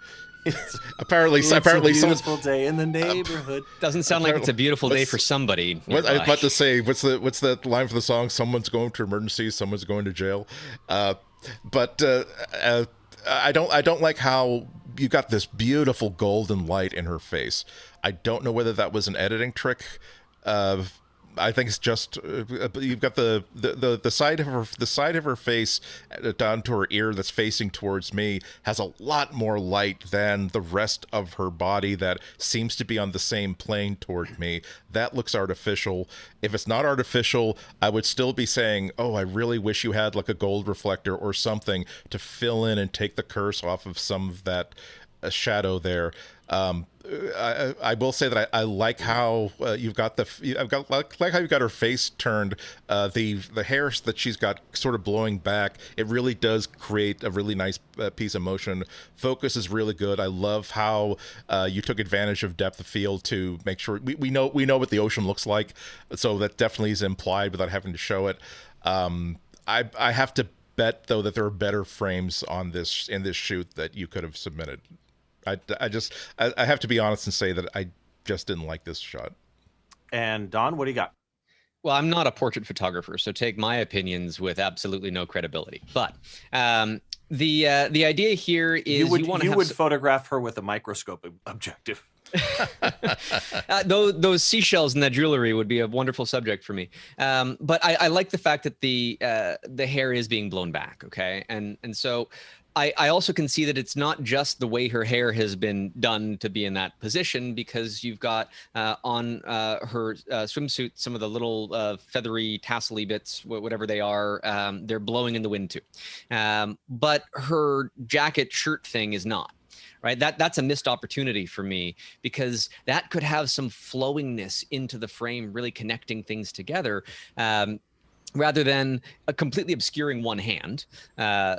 apparently a beautiful someone's day in the neighborhood. Doesn't sound like it's a beautiful day for somebody. What I was about to say, what's that line for the song? Someone's going to emergency, someone's going to jail. But I don't like how you got this beautiful golden light in her face. I don't know whether that was an editing trick. I think it's just you've got the side of her face down to her ear that's facing towards me has a lot more light than the rest of her body that seems to be on the same plane toward me. That looks artificial. If it's not artificial, I would still be saying, oh, I really wish you had like a gold reflector or something to fill in and take the curse off of some of that shadow there. I will say that I like how you've got like how you've got her face turned. The hair that she's got sort of blowing back. It really does create a really nice piece of motion. Focus is really good. I love how you took advantage of depth of field to make sure we know what the ocean looks like. So that definitely is implied without having to show it. I have to bet though that there are better frames in this shoot that you could have submitted. I have to be honest and say that I just didn't like this shot. And Don, what do you got? Well, I'm not a portrait photographer, so take my opinions with absolutely no credibility. But the idea here is you would photograph her with a microscope objective. Those seashells and that jewelry would be a wonderful subject for me. But I like the fact that the hair is being blown back. Okay, and so. I also can see that it's not just the way her hair has been done to be in that position, because you've got on her swimsuit some of the little feathery tassel-y bits, whatever they are, they're blowing in the wind too. But her jacket shirt thing is not. Right, that's a missed opportunity for me, because that could have some flowingness into the frame, really connecting things together. Rather than completely obscuring one hand.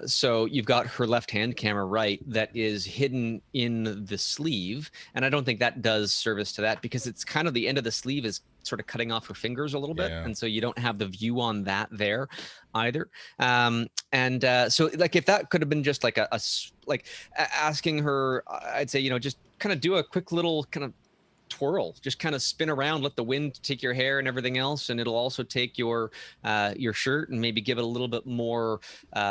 So you've got her left hand, camera right, that is hidden in the sleeve. And I don't think that does service to that, because it's kind of the end of the sleeve is sort of cutting off her fingers a little bit. And so you don't have the view on that there either. So like if that could have been just like asking her, I'd say, just kind of do a quick little kind of twirl, just kind of spin around, let the wind take your hair and everything else, and it'll also take your shirt and maybe give it a little bit more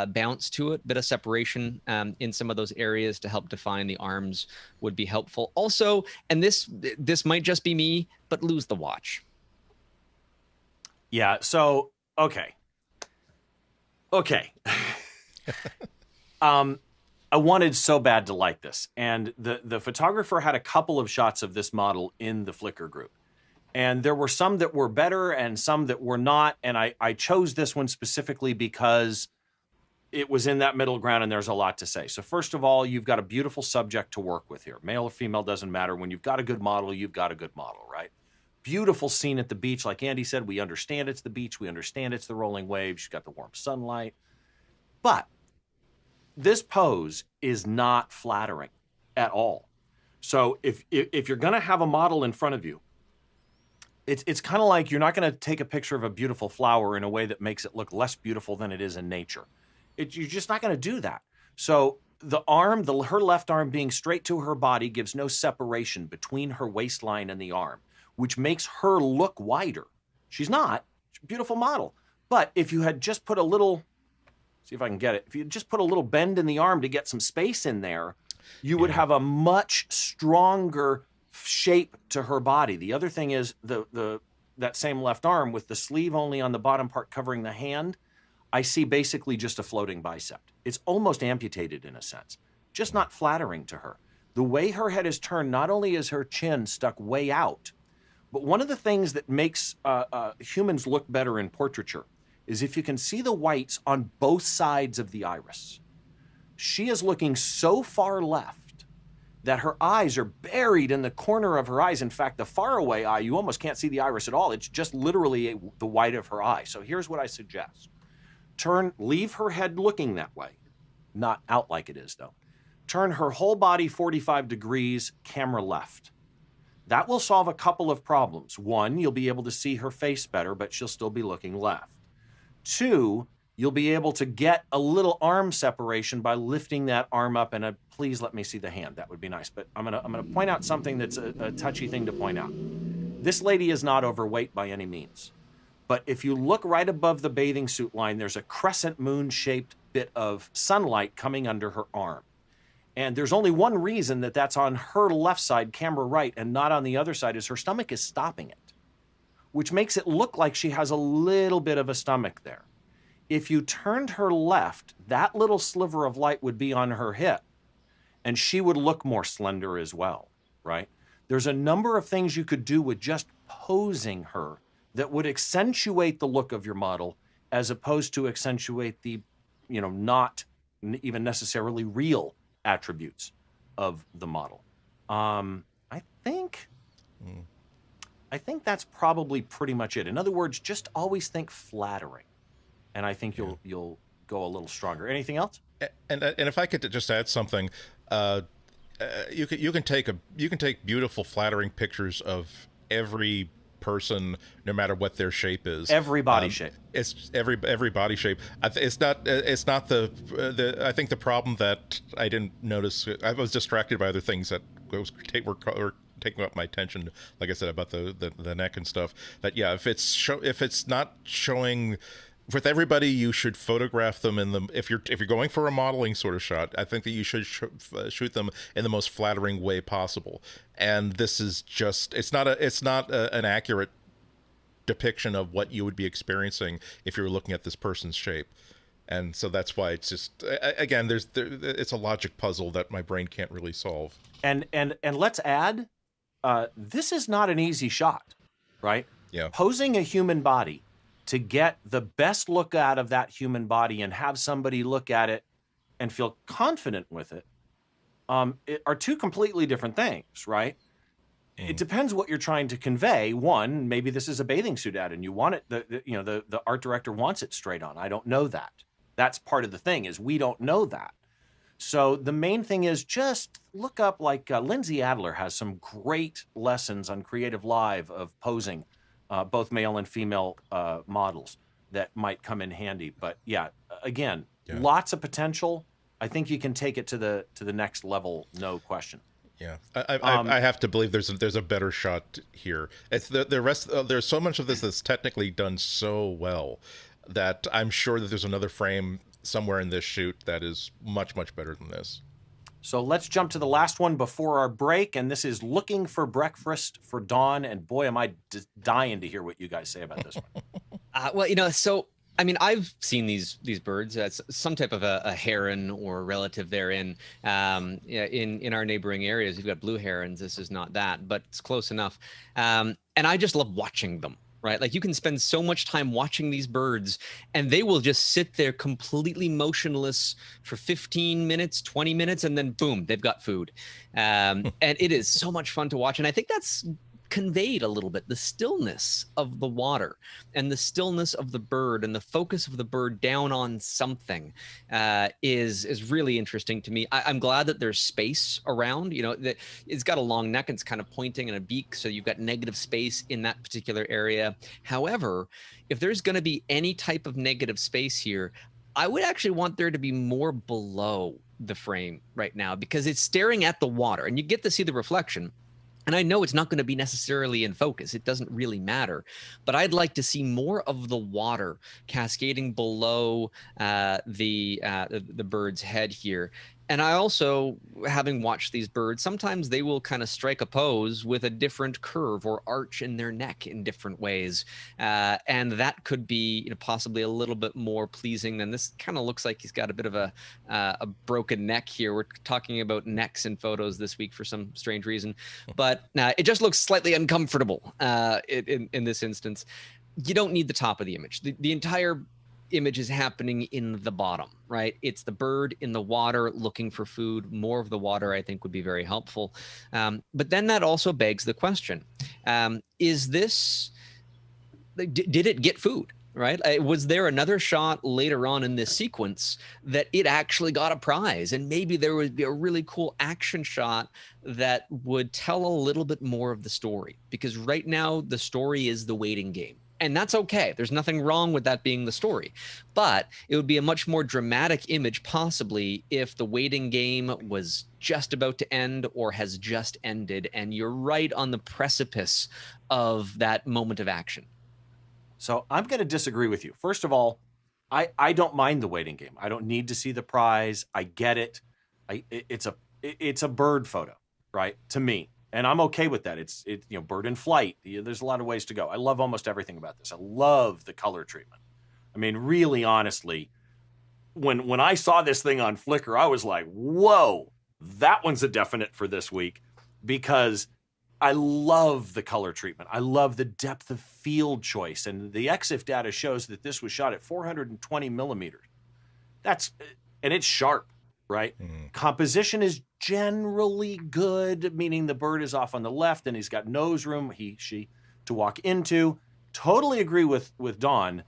bounce to it. Bit of separation in some of those areas to help define the arms would be helpful. Also, and this might just be me, but lose the watch. Yeah. So okay. I wanted so bad to like this. And the photographer had a couple of shots of this model in the Flickr group. And there were some that were better and some that were not. And I chose this one specifically because it was in that middle ground and there's a lot to say. So first of all, you've got a beautiful subject to work with here. Male or female doesn't matter. When you've got a good model, you've got a good model, right? Beautiful scene at the beach. Like Andy said, we understand it's the beach. We understand it's the rolling waves. You've got the warm sunlight. But this pose is not flattering at all. So if you're going to have a model in front of you, it's kind of like you're not going to take a picture of a beautiful flower in a way that makes it look less beautiful than it is in nature. You're just not going to do that. So the arm, her left arm being straight to her body gives no separation between her waistline and the arm, which makes her look wider. She's not. She's a beautiful model. But if you had just put a little... See if I can get it. If you just put a little bend in the arm to get some space in there, you would have a much stronger shape to her body. The other thing is that same left arm with the sleeve only on the bottom part covering the hand, I see basically just a floating bicep. It's almost amputated in a sense, just not flattering to her. The way her head is turned, not only is her chin stuck way out, but one of the things that makes humans look better in portraiture is if you can see the whites on both sides of the iris. She is looking so far left that her eyes are buried in the corner of her eyes. In fact, the faraway eye, you almost can't see the iris at all. It's just literally the white of her eye. So here's what I suggest. Leave her head looking that way. Not out like it is though. Turn her whole body 45 degrees, camera left. That will solve a couple of problems. One, you'll be able to see her face better, but she'll still be looking left. Two, you'll be able to get a little arm separation by lifting that arm up, and please let me see the hand. That would be nice. But I'm gonna point out something that's a touchy thing to point out. This lady is not overweight by any means. But if you look right above the bathing suit line, there's a crescent moon-shaped bit of sunlight coming under her arm. And there's only one reason that that's on her left side, camera right, and not on the other side, is her stomach is stopping it, which makes it look like she has a little bit of a stomach there. If you turned her left, that little sliver of light would be on her hip, and she would look more slender as well, right? There's a number of things you could do with just posing her that would accentuate the look of your model, as opposed to accentuate the, not even necessarily real attributes of the model. I think that's probably pretty much it. In other words, just always think flattering, and I think you'll go a little stronger. Anything else? And if I could just add something, you can take beautiful, flattering pictures of every person, no matter what their shape is. Every body shape. It's every body shape. It's not the. I think the problem that I didn't notice, I was distracted by other things that were taking up my attention. Like I said about the neck and stuff. That if it's not showing. With everybody, you should photograph them if you're going for a modeling sort of shot. I think that you should shoot them in the most flattering way possible. And this is just it's not an accurate depiction of what you would be experiencing if you were looking at this person's shape. And so that's why it's just again it's a logic puzzle that my brain can't really solve. And let's add, this is not an easy shot, right? Yeah. Posing a human body to get the best look out of that human body and have somebody look at it and feel confident with it, are two completely different things, right? It depends what you're trying to convey. One, maybe this is a bathing suit ad and you want it, the art director wants it straight on. I don't know that. That's part of the thing, is we don't know that. So the main thing is just look up, like Lindsay Adler has some great lessons on Creative Live of posing both male and female models that might come in handy. But again, lots of potential. I think you can take it to the next level, no question. Yeah, I have to believe there's a better shot here. It's the rest. There's so much of this that's technically done so well that I'm sure that there's another frame somewhere in this shoot that is much better than this. So let's jump to the last one before our break, and this is Looking for Breakfast for Dawn. And boy, am I dying to hear what you guys say about this one. Well, so I mean, I've seen these birds. It's some type of a heron or relative therein. In our neighboring areas, you've got blue herons. This is not that, but it's close enough. And I just love watching them. Right? Like you can spend so much time watching these birds and they will just sit there completely motionless for 15 minutes, 20 minutes, and then boom, they've got food. And it is so much fun to watch. And I think that's conveyed a little bit, the stillness of the water and the stillness of the bird and the focus of the bird down on something is really interesting to me. I'm glad that there's space around, that it's got a long neck and it's kind of pointing and a beak. So you've got negative space in that particular area. However, if there's going to be any type of negative space here, I would actually want there to be more below the frame right now, because it's staring at the water and you get to see the reflection. And I know it's not going to be necessarily in focus. It doesn't really matter. But I'd like to see more of the water cascading below the bird's head here. And I also, having watched these birds, sometimes they will kind of strike a pose with a different curve or arch in their neck in different ways. And that could be possibly a little bit more pleasing than this. Kind of looks like he's got a bit of a broken neck here. We're talking about necks in photos this week for some strange reason. But it just looks slightly uncomfortable in this instance. You don't need the top of the image. The entire image is happening in the bottom, right? It's the bird in the water looking for food. More of the water, I think, would be very helpful. But then that also begs the question, is this, did it get food? right? Was there another shot later on in this sequence that it actually got a prize? And maybe there would be a really cool action shot that would tell a little bit more of the story. Because right now, the story is the waiting game. And that's okay. There's nothing wrong with that being the story. But it would be a much more dramatic image, possibly, if the waiting game was just about to end or has just ended, and you're right on the precipice of that moment of action. So I'm going to disagree with you. First of all, I don't mind the waiting game. I don't need to see the prize. I get it. It's a bird photo, right? To me. And I'm okay with that. It's bird in flight. There's a lot of ways to go. I love almost everything about this. I love the color treatment. I mean, really, honestly, when I saw this thing on Flickr, I was like, whoa, that one's a definite for this week, because I love the color treatment. I love the depth of field choice. And the EXIF data shows that this was shot at 420 millimeters. And it's sharp, right? Composition is generally good, meaning the bird is off on the left and he's got nose room, she, to walk into. Totally agree with Dawn.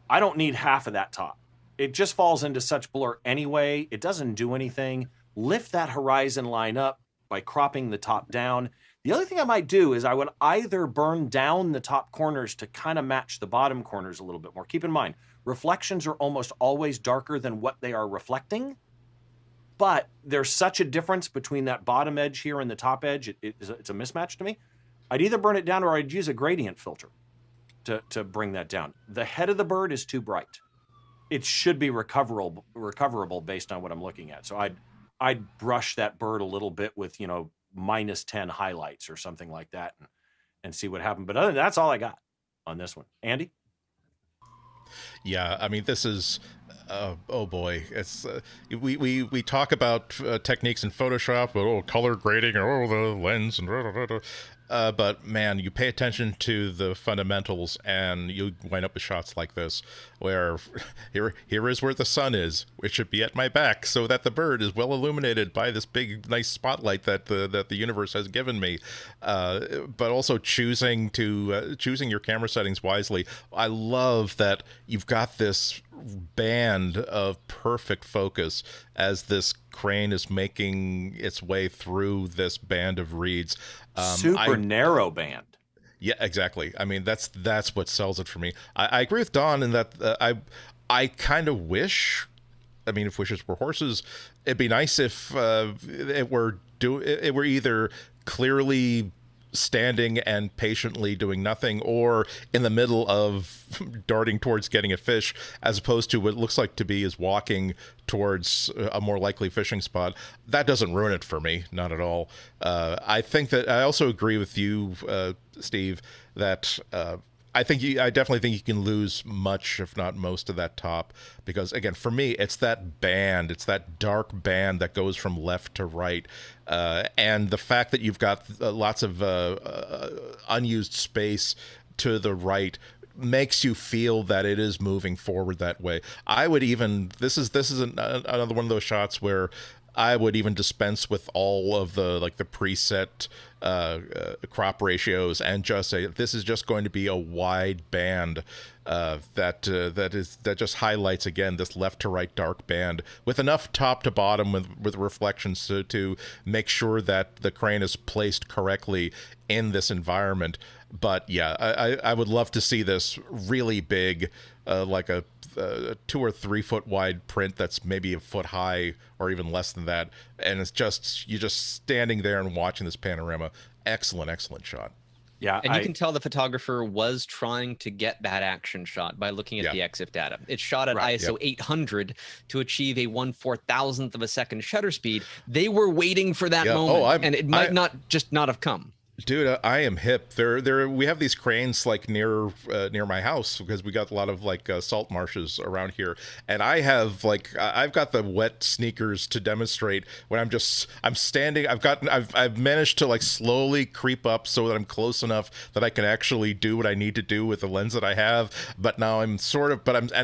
I don't need half of that top. It just falls into such blur anyway. It doesn't do anything. Lift that horizon line up by cropping the top down. The other thing I might do is I would either burn down the top corners to kind of match the bottom corners a little bit more. Keep in mind, reflections are almost always darker than what they are reflecting. But there's such a difference between that bottom edge here and the top edge. It's a mismatch to me. I'd either burn it down or I'd use a gradient filter to bring that down. The head of the bird is too bright. It should be recoverable based on what I'm looking at. So I'd brush that bird a little bit with, -10 highlights or something like that and see what happened. But other than that, that's all I got on this one. Andy? Yeah, I mean, this is, oh boy, it's we talk about techniques in Photoshop, color grading, the lens, and but man, you pay attention to the fundamentals, and you wind up with shots like this, where here is where the sun is. It should be at my back, so that the bird is well illuminated by this big, nice spotlight that the universe has given me. But also choosing your camera settings wisely. I love that you've got this band of perfect focus as this crane is making its way through this band of reeds. Super narrow band. Yeah, exactly. I mean, that's what sells it for me. I agree with Dawn in that I kind of wish, I mean, if wishes were horses, it'd be nice if it were either clearly standing and patiently doing nothing, or in the middle of darting towards getting a fish, as opposed to what it looks like to be is walking towards a more likely fishing spot. That doesn't ruin it for me, not at all. I think that I also agree with you, Steve, that I definitely think you can lose much, if not most, of that top, because again, for me, it's that band, it's that dark band that goes from left to right, and the fact that you've got lots of unused space to the right makes you feel that it is moving forward that way. I would even, this is another one of those shots where I would even dispense with all of the preset crop ratios and just say this is just going to be a wide band that just highlights again this left to right dark band with enough top to bottom with reflections to make sure that the crane is placed correctly in this environment. But yeah, I would love to see this really big, like a 2 or 3 foot wide print that's maybe a foot high or even less than that, and it's just you're just standing there and watching this panorama. Excellent shot. Yeah, and you can tell the photographer was trying to get that action shot by looking at the EXIF data. It's shot at ISO 800 to achieve a 1/4000th of a second shutter speed. They were waiting for that moment, and it might not have come. Dude, I am hip. We have these cranes like near my house because we got a lot of salt marshes around here, and I've got the wet sneakers to demonstrate when I'm standing. I've managed to slowly creep up so that I'm close enough that I can actually do what I need to do with the lens that I have. But now I'm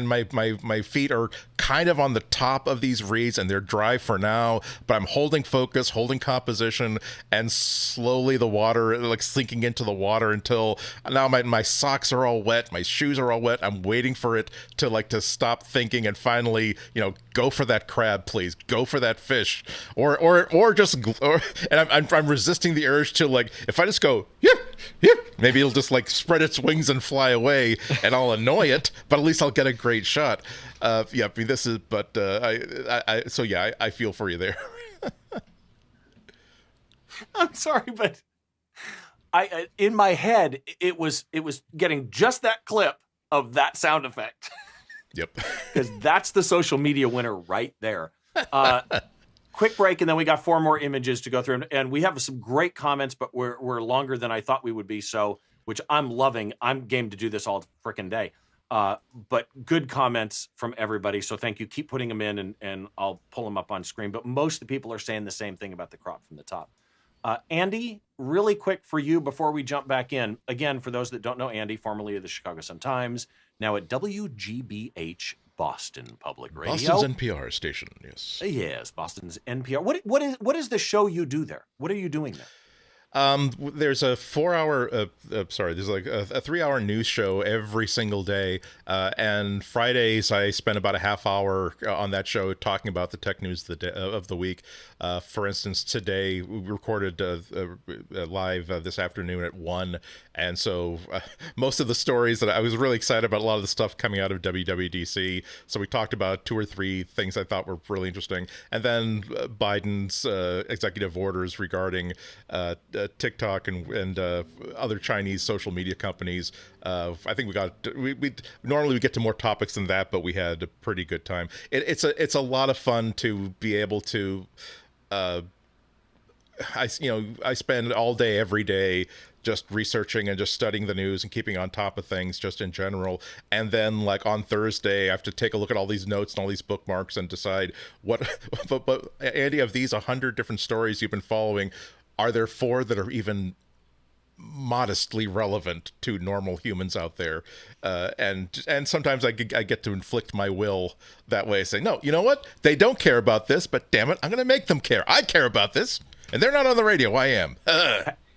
my feet are kind of on the top of these reeds and they're dry for now. But I'm holding focus, holding composition, and slowly the water water, like sinking into the water until now my socks are all wet, my shoes are all wet. I'm waiting for it to stop thinking and finally, go for that crab, please. Go for that fish. And I'm resisting the urge to, like, if I just go, yep, maybe it'll just like spread its wings and fly away and I'll annoy it, but at least I'll get a great shot. I mean, this is, but I feel for you there. I'm sorry, but I in my head it was getting just that clip of that sound effect. Yep. Because that's the social media winner right there. Quick break, and then we got 4 more images to go through, and we have some great comments, but we're longer than I thought we would be. So, which I'm loving. I'm game to do this all frickin' day. But good comments from everybody. So thank you. Keep putting them in, and I'll pull them up on screen. But most of the people are saying the same thing about the crop from the top. Andy, really quick for you before we jump back in. Again, for those that don't know Andy, formerly of the Chicago Sun-Times, now at WGBH Boston Public Radio. Boston's NPR station, yes. Yes, Boston's NPR. What is the show you do there? What are you doing there? There's a 4-hour, there's like a 3-hour news show every single day. And Fridays, I spend about a half hour on that show talking about the tech news of the week. For instance, today we recorded live this afternoon at 1. And so most of the stories that I was really excited about, a lot of the stuff coming out of WWDC. So we talked about 2 or 3 things I thought were really interesting. And then Biden's executive orders regarding TikTok and other Chinese social media companies. I think we normally we get to more topics than that, but we had a pretty good time. It's a lot of fun to be able to. I spend all day every day just researching and just studying the news and keeping on top of things just in general. And then like on Thursday, I have to take a look at all these notes and all these bookmarks and decide what. But Andy, of these 100 different stories you've been following, are there 4 that are even modestly relevant to normal humans out there? And sometimes I get to inflict my will that way, say, no, you know what? They don't care about this, but damn it, I'm going to make them care. I care about this, and they're not on the radio. I am.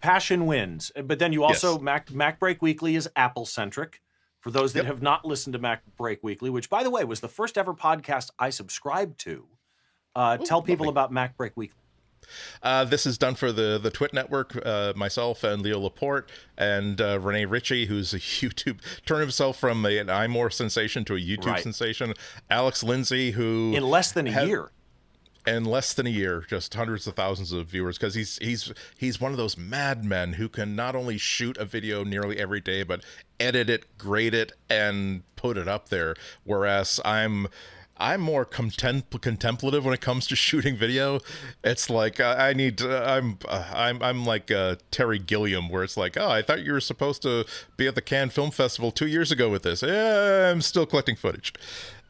Passion wins. But then you also, Yes. MacBreak Weekly is Apple-centric. For those that have not listened to MacBreak Weekly, which, by the way, was the first ever podcast I subscribed to, tell people about MacBreak Weekly. This is done for the Twit Network, myself and Leo Laporte and Renee Ritchie, who's a YouTube, turned himself from an iMore sensation to a YouTube sensation. Alex Lindsay, who... In less than a year. In less than a year, just hundreds of thousands of viewers, because he's one of those madmen who can not only shoot a video nearly every day, but edit it, grade it, and put it up there. Whereas I'm more contemplative when it comes to shooting video. It's like I'm like Terry Gilliam, where it's like, oh, I thought you were supposed to be at the Cannes Film Festival 2 years ago with this. Yeah, I'm still collecting footage.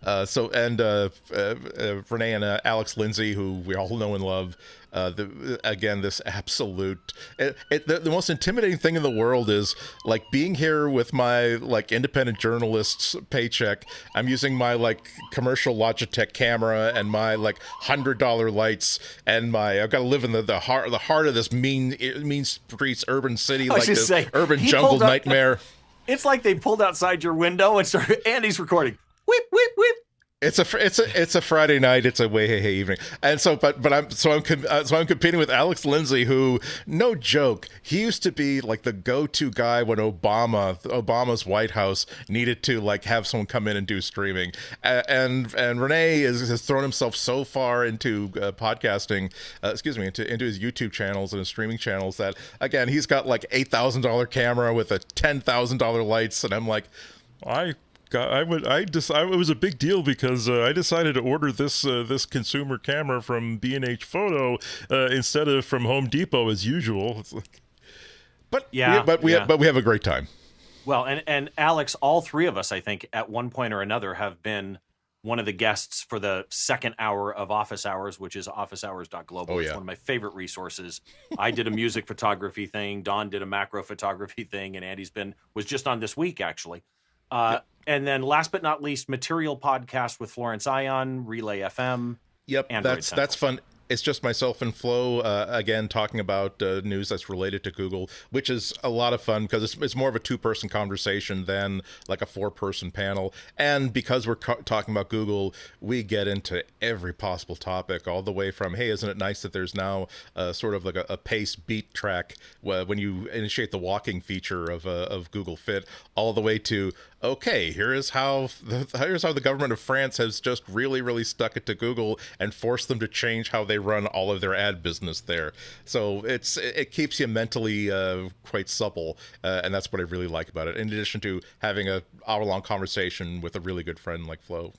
Renee and Alex Lindsay, who we all know and love, this absolute... The most intimidating thing in the world is, like, being here with my, like, independent journalist's paycheck. I'm using my, like, commercial Logitech camera and my, like, $100 lights, and I've got to live in the heart of this mean streets urban city, like this urban jungle nightmare. It's like they pulled outside your window and started... Andy's recording. Whip, whip, whip. It's a Friday night. It's a way hey evening, and so I'm competing with Alex Lindsay, who, no joke, he used to be like the go-to guy when Obama's White House needed to like have someone come in and do streaming, and Renee has thrown himself so far into podcasting, into his YouTube channels and his streaming channels that again he's got like $8,000 camera with a $10,000 lights, and I'm like, it was a big deal because I decided to order this consumer camera from B&H Photo instead of from Home Depot as usual. It's like, but we have a great time. Well, and Alex, all 3 of us, I think, at one point or another, have been one of the guests for the second hour of Office Hours, which is officehours.global. It's one of my favorite resources. I did a music photography thing. Don did a macro photography thing, and Andy's was just on this week actually. And then last but not least, Material Podcast with Florence Ion, Relay FM. Yep, Android that's fun. It's just myself and Flo, again, talking about news that's related to Google, which is a lot of fun because it's more of a two-person conversation than like a four-person panel. And because we're talking about Google, we get into every possible topic, all the way from, hey, isn't it nice that there's now sort of like a pace beat track when you initiate the walking feature of Google Fit, all the way to, okay, here's how the government of France has just really, really stuck it to Google and forced them to change how they run all of their ad business there. So it keeps you mentally quite supple, and that's what I really like about it. In addition to having a hour-long conversation with a really good friend like Flo.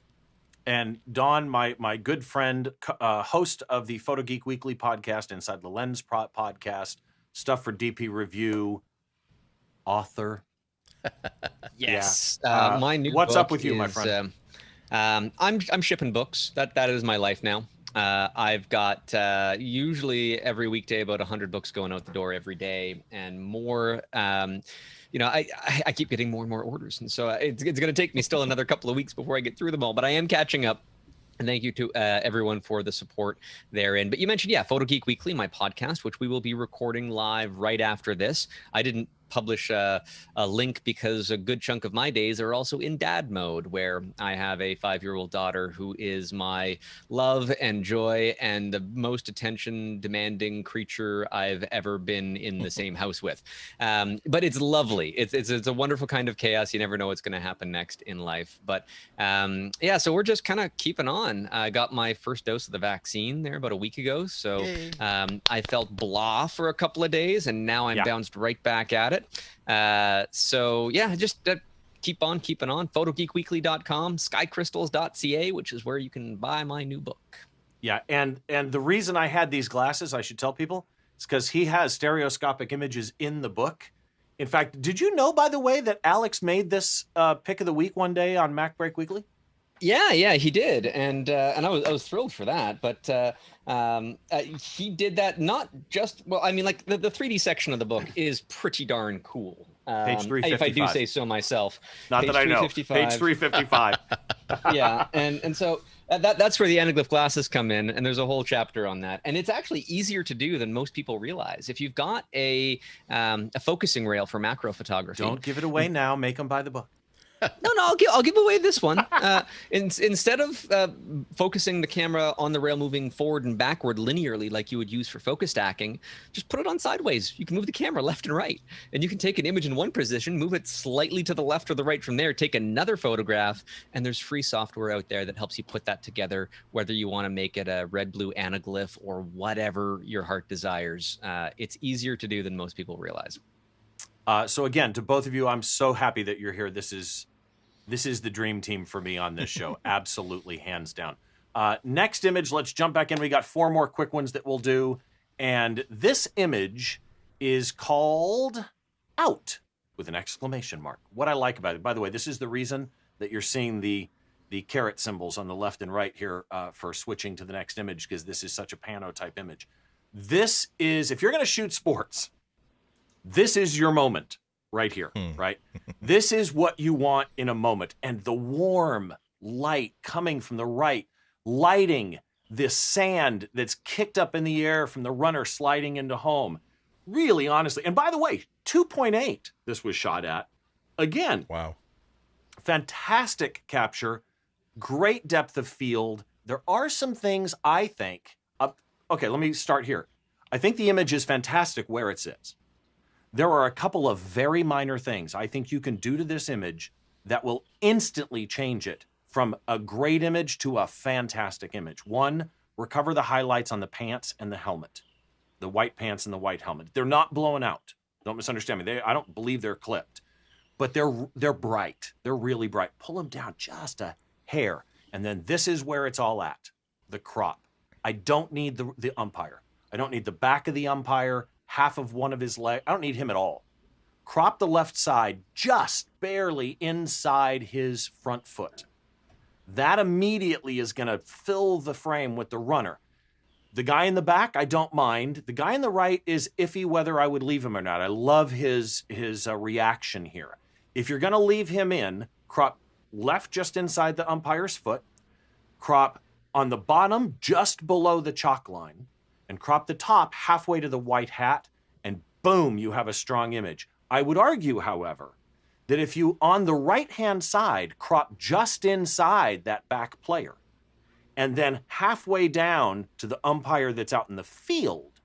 And Don, my good friend, host of the Photo Geek Weekly podcast, Inside the Lens podcast, stuff for DP Review, author. Yes. Yeah. My new what's book up with you, my friend? I'm shipping books. That is my life now. I've got usually every weekday about 100 books going out the door every day and more. I keep getting more and more orders, and so it's going to take me still another couple of weeks before I get through them all. But I am catching up. And thank you to everyone for the support therein. But you mentioned, Photo Geek Weekly, my podcast, which we will be recording live right after this. I didn't publish a link because a good chunk of my days are also in dad mode, where I have a 5-year-old daughter who is my love and joy and the most attention demanding creature I've ever been in the same house with. But it's lovely. It's a wonderful kind of chaos. You never know what's going to happen next in life. But so we're just kind of keeping on. I got my first dose of the vaccine there about a week ago. So I felt blah for a couple of days, and now I'm bounced right back at it. Just keep on keeping on. Photogeekweekly.com, skycrystals.ca, which is where you can buy my new book. Yeah, and the reason I had these glasses, I should tell people, is because he has stereoscopic images in the book. In fact, did you know, by the way, that Alex made this pick of the week one day on MacBreak Weekly? Yeah, he did, and I was thrilled for that. But he did that not just the 3D section of the book is pretty darn cool. Page 355. If I do say so myself. Not Page that I know. Page 355. Yeah, and so that's where the anaglyph glasses come in, and there's a whole chapter on that. And it's actually easier to do than most people realize. If you've got a focusing rail for macro photography, don't give it away now. Make them buy the book. No, I'll give away this one. Instead of focusing the camera on the rail moving forward and backward linearly like you would use for focus stacking, just put it on sideways. You can move the camera left and right, and you can take an image in one position, move it slightly to the left or the right from there, take another photograph, and there's free software out there that helps you put that together, whether you want to make it a red-blue anaglyph or whatever your heart desires. It's easier to do than most people realize. So again, to both of you, I'm so happy that you're here. This is the dream team for me on this show. Absolutely, hands down. Next image, let's jump back in. We got 4 more quick ones that we'll do. And this image is called Out with an exclamation mark. What I like about it, by the way, this is the reason that you're seeing the caret symbols on the left and right here for switching to the next image, because this is such a pano type image. This is, if you're going to shoot sports, this is your moment right here, right? This is what you want in a moment. And the warm light coming from the right, lighting this sand that's kicked up in the air from the runner sliding into home. Really, honestly. And by the way, 2.8 this was shot at. Again, wow. Fantastic capture, great depth of field. There are some things I think, okay, let me start here. I think the image is fantastic where it sits. There are a couple of very minor things I think you can do to this image that will instantly change it from a great image to a fantastic image. One, recover the highlights on the pants and the helmet, the white pants and the white helmet. They're not blown out. Don't misunderstand me. I don't believe they're clipped, but they're bright. They're really bright. Pull them down just a hair. And then this is where it's all at, the crop. I don't need the umpire. I don't need the back of the umpire, half of one of his legs. I don't need him at all. Crop the left side just barely inside his front foot. That immediately is going to fill the frame with the runner. The guy in the back, I don't mind. The guy in the right is iffy whether I would leave him or not. I love his reaction here. If you're going to leave him in, crop left just inside the umpire's foot, crop on the bottom just below the chalk line and crop the top halfway to the white hat, and boom, you have a strong image. I would argue, however, that if you, on the right-hand side, crop just inside that back player, and then halfway down to the umpire that's out in the field,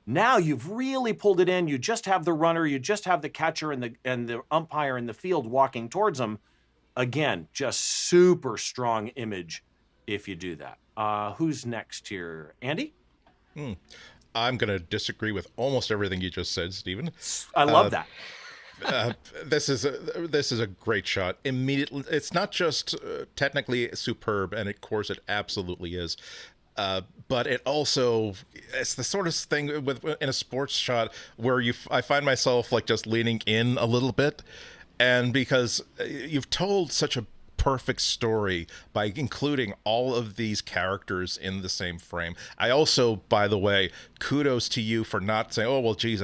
now you've really pulled it in. You just have the runner, you just have the catcher and the umpire in the field walking towards them. Again, just super strong image if you do that. Who's next here? Andy? I'm going to disagree with almost everything you just said, Stephen. I love that. This is a great shot. Immediately, it's not just technically superb, and of course it absolutely is. But it also, it's the sort of thing in a sports shot where I find myself like just leaning in a little bit, and because you've told such a perfect story by including all of these characters in the same frame. I also, by the way, kudos to you for not saying, oh, well, geez,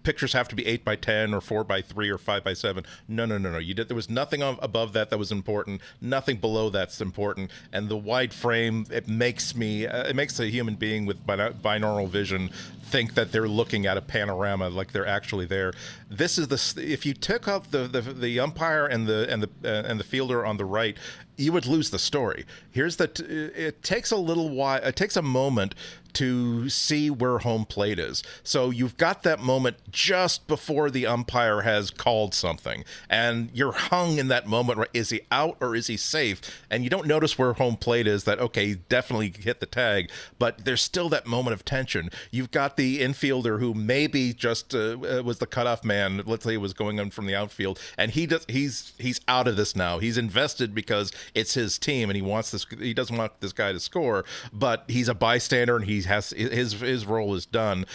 pictures have to be 8x10 or 4x3 or 5x7. No. You did. There was nothing above that was important. Nothing below that's important. And the wide frame, it makes a human being with binaural vision think that they're looking at a panorama, like they're actually there. This is if you took out the umpire and the fielder on the right, you would lose the story. It takes a little while. It takes a moment to see where home plate is. So you've got that moment just before the umpire has called something, and you're hung in that moment. Right? Is he out or is he safe? And you don't notice where home plate is. That okay, he definitely hit the tag, but there's still that moment of tension. You've got the infielder who maybe just was the cutoff man. Let's say he was going in from the outfield, and he's out of this now. He's invested because it's his team, and he doesn't want this guy to score, but he's a bystander, and his role is done.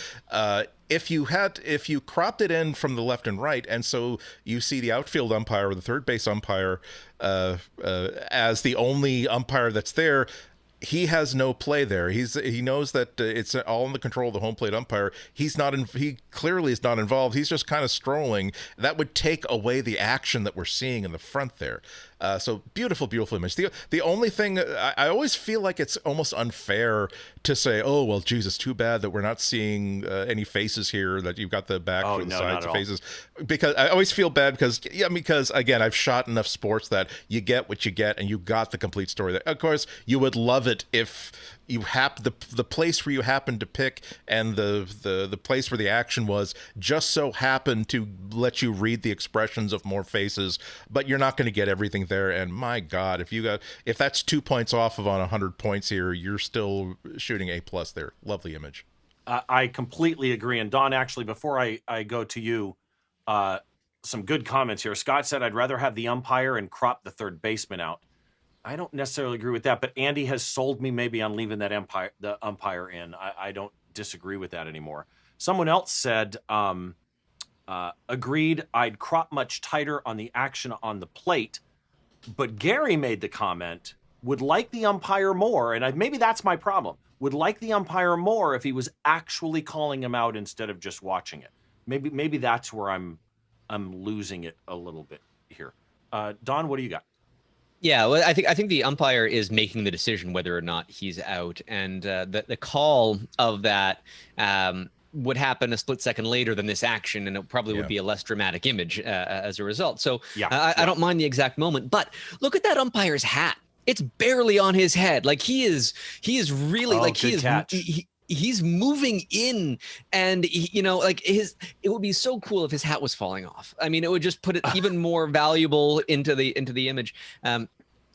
If you cropped it in from the left and right, and so you see the outfield umpire or the third base umpire as the only umpire that's there, he has no play there. He knows that it's all in the control of the home plate umpire. He clearly is not involved. He's just kind of strolling. That would take away the action that we're seeing in the front there. So beautiful image. The only thing, I always feel like it's almost unfair to say, oh, well, geez, it's too bad that we're not seeing any faces here, that you've got the back or the sides of faces. Because I always feel bad because again, I've shot enough sports that you get what you get, and you got the complete story. Of course, you would love it if you the place where you happened to pick and the place where the action was just so happened to let you read the expressions of more faces, but you're not going to get everything there. And my God, if that's 2 points off of on 100 points here, you're still shooting A+ there. Lovely image. I completely agree. And Don, actually, before I go to you, some good comments here. Scott said, I'd rather have the umpire and crop the third baseman out. I don't necessarily agree with that, but Andy has sold me maybe on leaving the umpire in. I don't disagree with that anymore. Someone else said, agreed, I'd crop much tighter on the action on the plate, but Gary made the comment, would like the umpire more, and maybe that's my problem, would like the umpire more if he was actually calling him out instead of just watching it. Maybe that's where I'm losing it a little bit here. Don, what do you got? Yeah, well, I think the umpire is making the decision whether or not he's out, and the call of that would happen a split second later than this action, and it probably would be a less dramatic image as a result. So I don't mind the exact moment, but look at that umpire's hat. It's barely on his head. Like he is really he's moving in, and it would be so cool if his hat was falling off. I mean, it would just put it even more valuable into the image.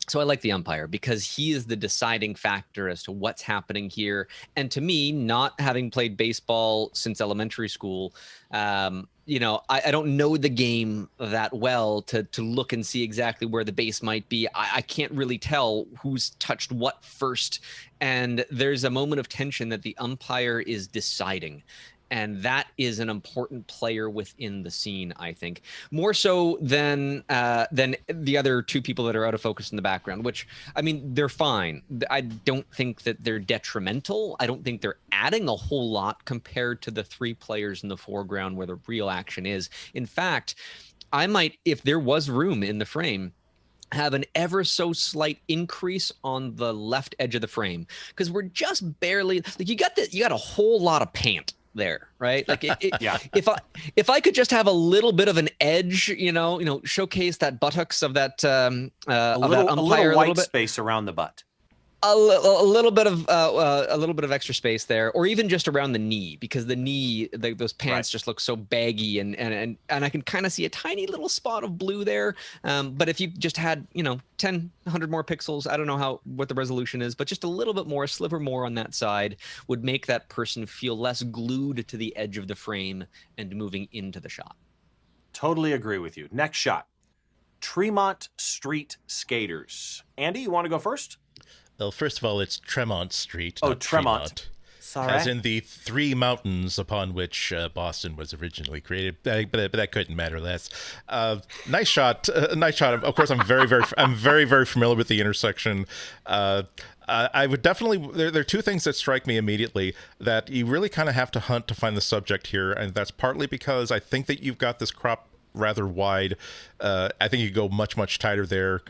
So I like the umpire because he is the deciding factor as to what's happening here. And to me, not having played baseball since elementary school, I don't know the game that well to look and see exactly where the base might be. I can't really tell who's touched what first. And there's a moment of tension that the umpire is deciding. And that is an important player within the scene, I think, more so than the other two people that are out of focus in the background, which, I mean, they're fine. I don't think that they're detrimental. I don't think they're adding a whole lot compared to the three players in the foreground where the real action is. In fact, I might, if there was room in the frame, have an ever so slight increase on the left edge of the frame, because we're just barely, like, you got a whole lot of pant there, right? Like Yeah. if I could just have a little bit of an edge, showcase that buttocks of that A of that umpire little a white little bit. space around the butt. A little bit of extra space there, or even just around the knee, because the knee, those pants just look so baggy, and I can kind of see a tiny little spot of blue there. But if you just had 10, 100 more pixels, I don't know what the resolution is, but just a little bit more, a sliver more on that side would make that person feel less glued to the edge of the frame and moving into the shot. Totally agree with you. Next shot, Tremont Street Skaters. Andy, you want to go first? Well, first of all, it's Tremont Street. Oh, not Tremont. Sorry. As in the three mountains upon which Boston was originally created, but that couldn't matter less. Nice shot. Nice shot. Of course, I'm very, very familiar with the intersection. I would definitely. There are two things that strike me immediately that you really kind of have to hunt to find the subject here, and that's partly because I think that you've got this crop rather wide. I think you go much tighter there.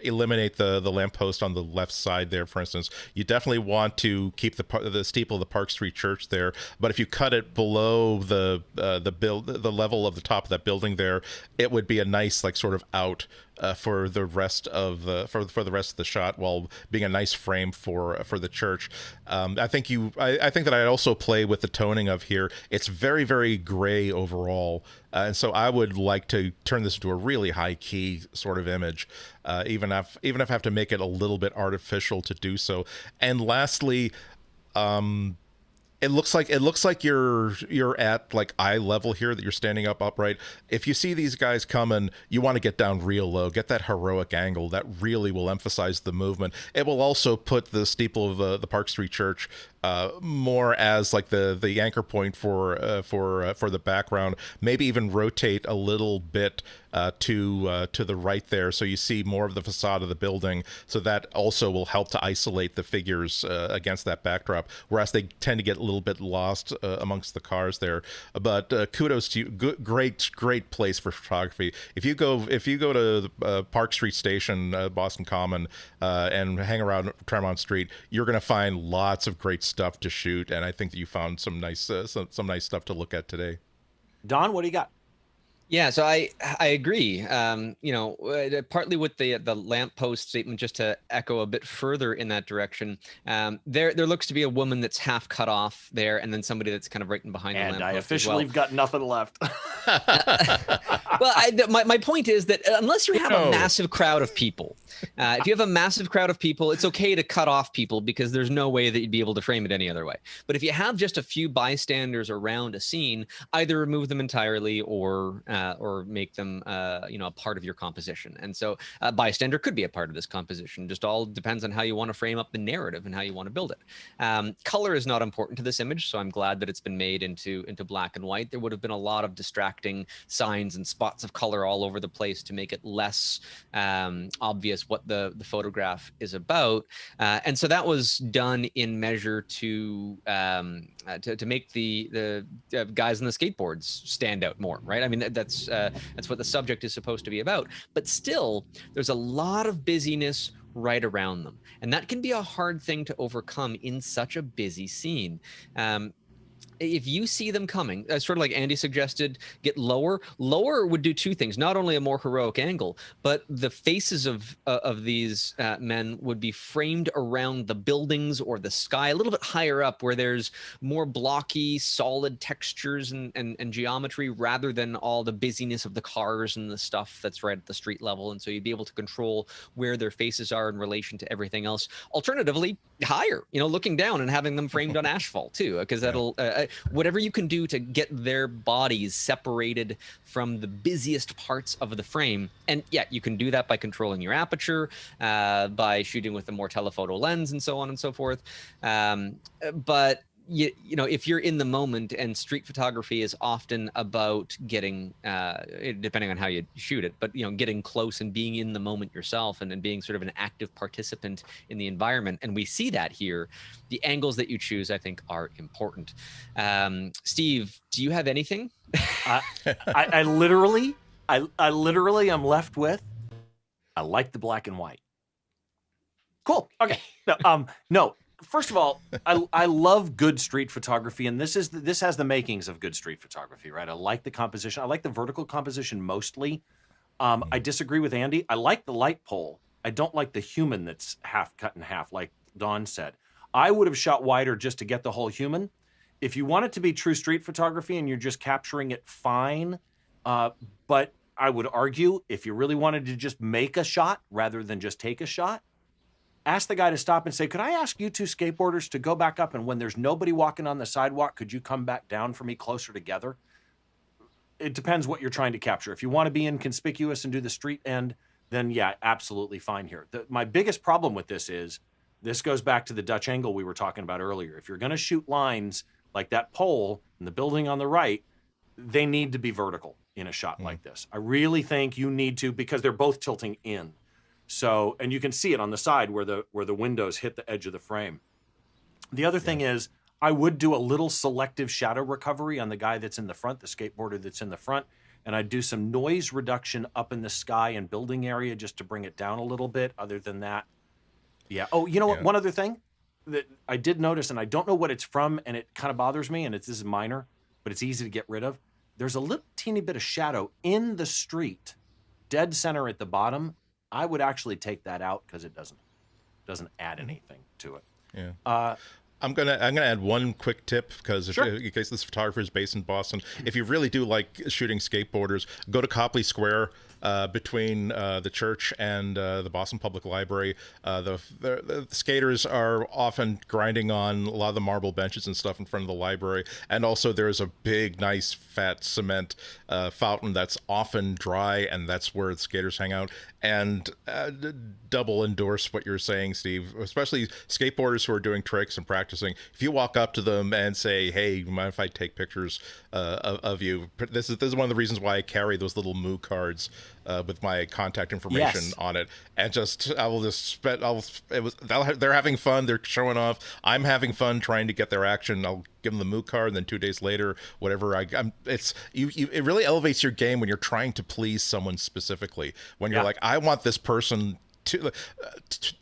Eliminate the lamppost on the left side there, for instance. You definitely want to keep the steeple of the Park Street Church there. But if you cut it below the level of the top of that building there, it would be a nice sort of out for the rest of the rest of the shot, while being a nice frame for the church. I think that I also play with the toning of here. It's very, very gray overall, and so I would like to turn this into a really high key sort of image, even if I have to make it a little bit artificial to do so. And lastly, it looks like you're at eye level here, that you're standing up upright. If you see these guys coming, you want to get down real low, get that heroic angle. That really will emphasize the movement. It will also put the steeple of the Park Street Church more as the anchor point for the background. Maybe even rotate a little bit to the right there, so you see more of the facade of the building. So that also will help to isolate the figures against that backdrop, whereas they tend to get a little bit lost amongst the cars there. But kudos to you. Great place for photography. If you go to the Park Street Station, Boston Common, and hang around Tremont Street, you're going to find lots of great stuff to shoot, and I think that you found some nice stuff to look at today. Don, what do you got? Yeah, so I agree. Partly with the lamppost statement, just to echo a bit further in that direction. There looks to be a woman that's half cut off there, and then somebody that's kind of right in behind the lamppost. And I officially have got nothing left. Well, my point is that unless you have a massive crowd of people, if you have a massive crowd of people, it's okay to cut off people, because there's no way that you'd be able to frame it any other way. But if you have just a few bystanders around a scene, either remove them entirely or make them a part of your composition. And so a bystander could be a part of this composition. Just all depends on how you want to frame up the narrative and how you want to build it. Color is not important to this image, so I'm glad that it's been made into black and white. There would have been a lot of distracting signs and spots of color all over the place to make it less obvious what the photograph is about. And so that was done in measure to make the guys on the skateboards stand out more, right? I mean, that's what the subject is supposed to be about. But still, there's a lot of busyness right around them, and that can be a hard thing to overcome in such a busy scene. If you see them coming, sort of like Andy suggested, get lower. Lower would do two things: not only a more heroic angle, but the faces of these men would be framed around the buildings or the sky, a little bit higher up, where there's more blocky, solid textures and geometry, rather than all the busyness of the cars and the stuff that's right at the street level. And so you'd be able to control where their faces are in relation to everything else. Alternatively, higher, looking down and having them framed on asphalt too, because that'll whatever you can do to get their bodies separated from the busiest parts of the frame. And yeah, you can do that by controlling your aperture, by shooting with a more telephoto lens, and so on and so forth. But if you're in the moment, and street photography is often about getting, depending on how you shoot it, but getting close and being in the moment yourself, and being sort of an active participant in the environment. And we see that here. The angles that you choose, I think, are important. Steve, do you have anything? I literally am left with I like the black and white. Cool. Okay. No. First of all, I love good street photography, and this has the makings of good street photography, right? I like the composition. I like the vertical composition mostly. I disagree with Andy. I like the light pole. I don't like the human that's half cut in half, like Don said. I would have shot wider just to get the whole human. If you want it to be true street photography and you're just capturing it, fine. But I would argue if you really wanted to just make a shot rather than just take a shot, ask the guy to stop and say, could I ask you two skateboarders to go back up, and when there's nobody walking on the sidewalk, could you come back down for me closer together? It depends what you're trying to capture. If you want to be inconspicuous and do the street end, then yeah, absolutely fine here. My biggest problem with this goes back to the Dutch angle we were talking about earlier. If you're going to shoot lines like that pole and the building on the right, they need to be vertical in a shot like this. I really think you need to, because they're both tilting in. So, and you can see it on the side where the windows hit the edge of the frame. The other thing is, I would do a little selective shadow recovery on the guy that's in the front, the skateboarder that's in the front, and I'd do some noise reduction up in the sky and building area just to bring it down a little bit. Other than that, yeah. Oh, you know what? One other thing that I did notice, and I don't know what it's from, and it kind of bothers me, and this is minor, but it's easy to get rid of. There's a little teeny bit of shadow in the street, dead center at the bottom. I would actually take that out because it doesn't add anything to it. Yeah. I'm gonna add one quick tip, because in case this photographer is based in Boston, if you really do like shooting skateboarders, go to Copley Square between the church and the Boston Public Library. The skaters are often grinding on a lot of the marble benches and stuff in front of the library, and also there's a big, nice, fat cement fountain that's often dry, and that's where the skaters hang out. And double endorse what you're saying, Steve, especially skateboarders who are doing tricks and practicing. If you walk up to them and say, hey, you mind if I take pictures of you? This is one of the reasons why I carry those little Moo cards with my contact information on it. And they're having fun, they're showing off, I'm having fun trying to get their action. I'll give them the Moo card, and then 2 days later, whatever, it really elevates your game when you're trying to please someone specifically. When you're like, I want this person to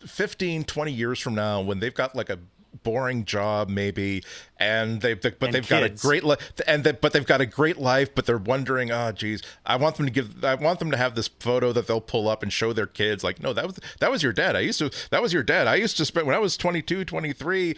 15, 20 years from now, when they've got like a boring job maybe, and they've got a great but they've got a great life, but they're wondering, oh geez, I want them to have this photo that they'll pull up and show their kids, like, no, that was your dad. That was your dad. I used to spend, when I was 22, 23,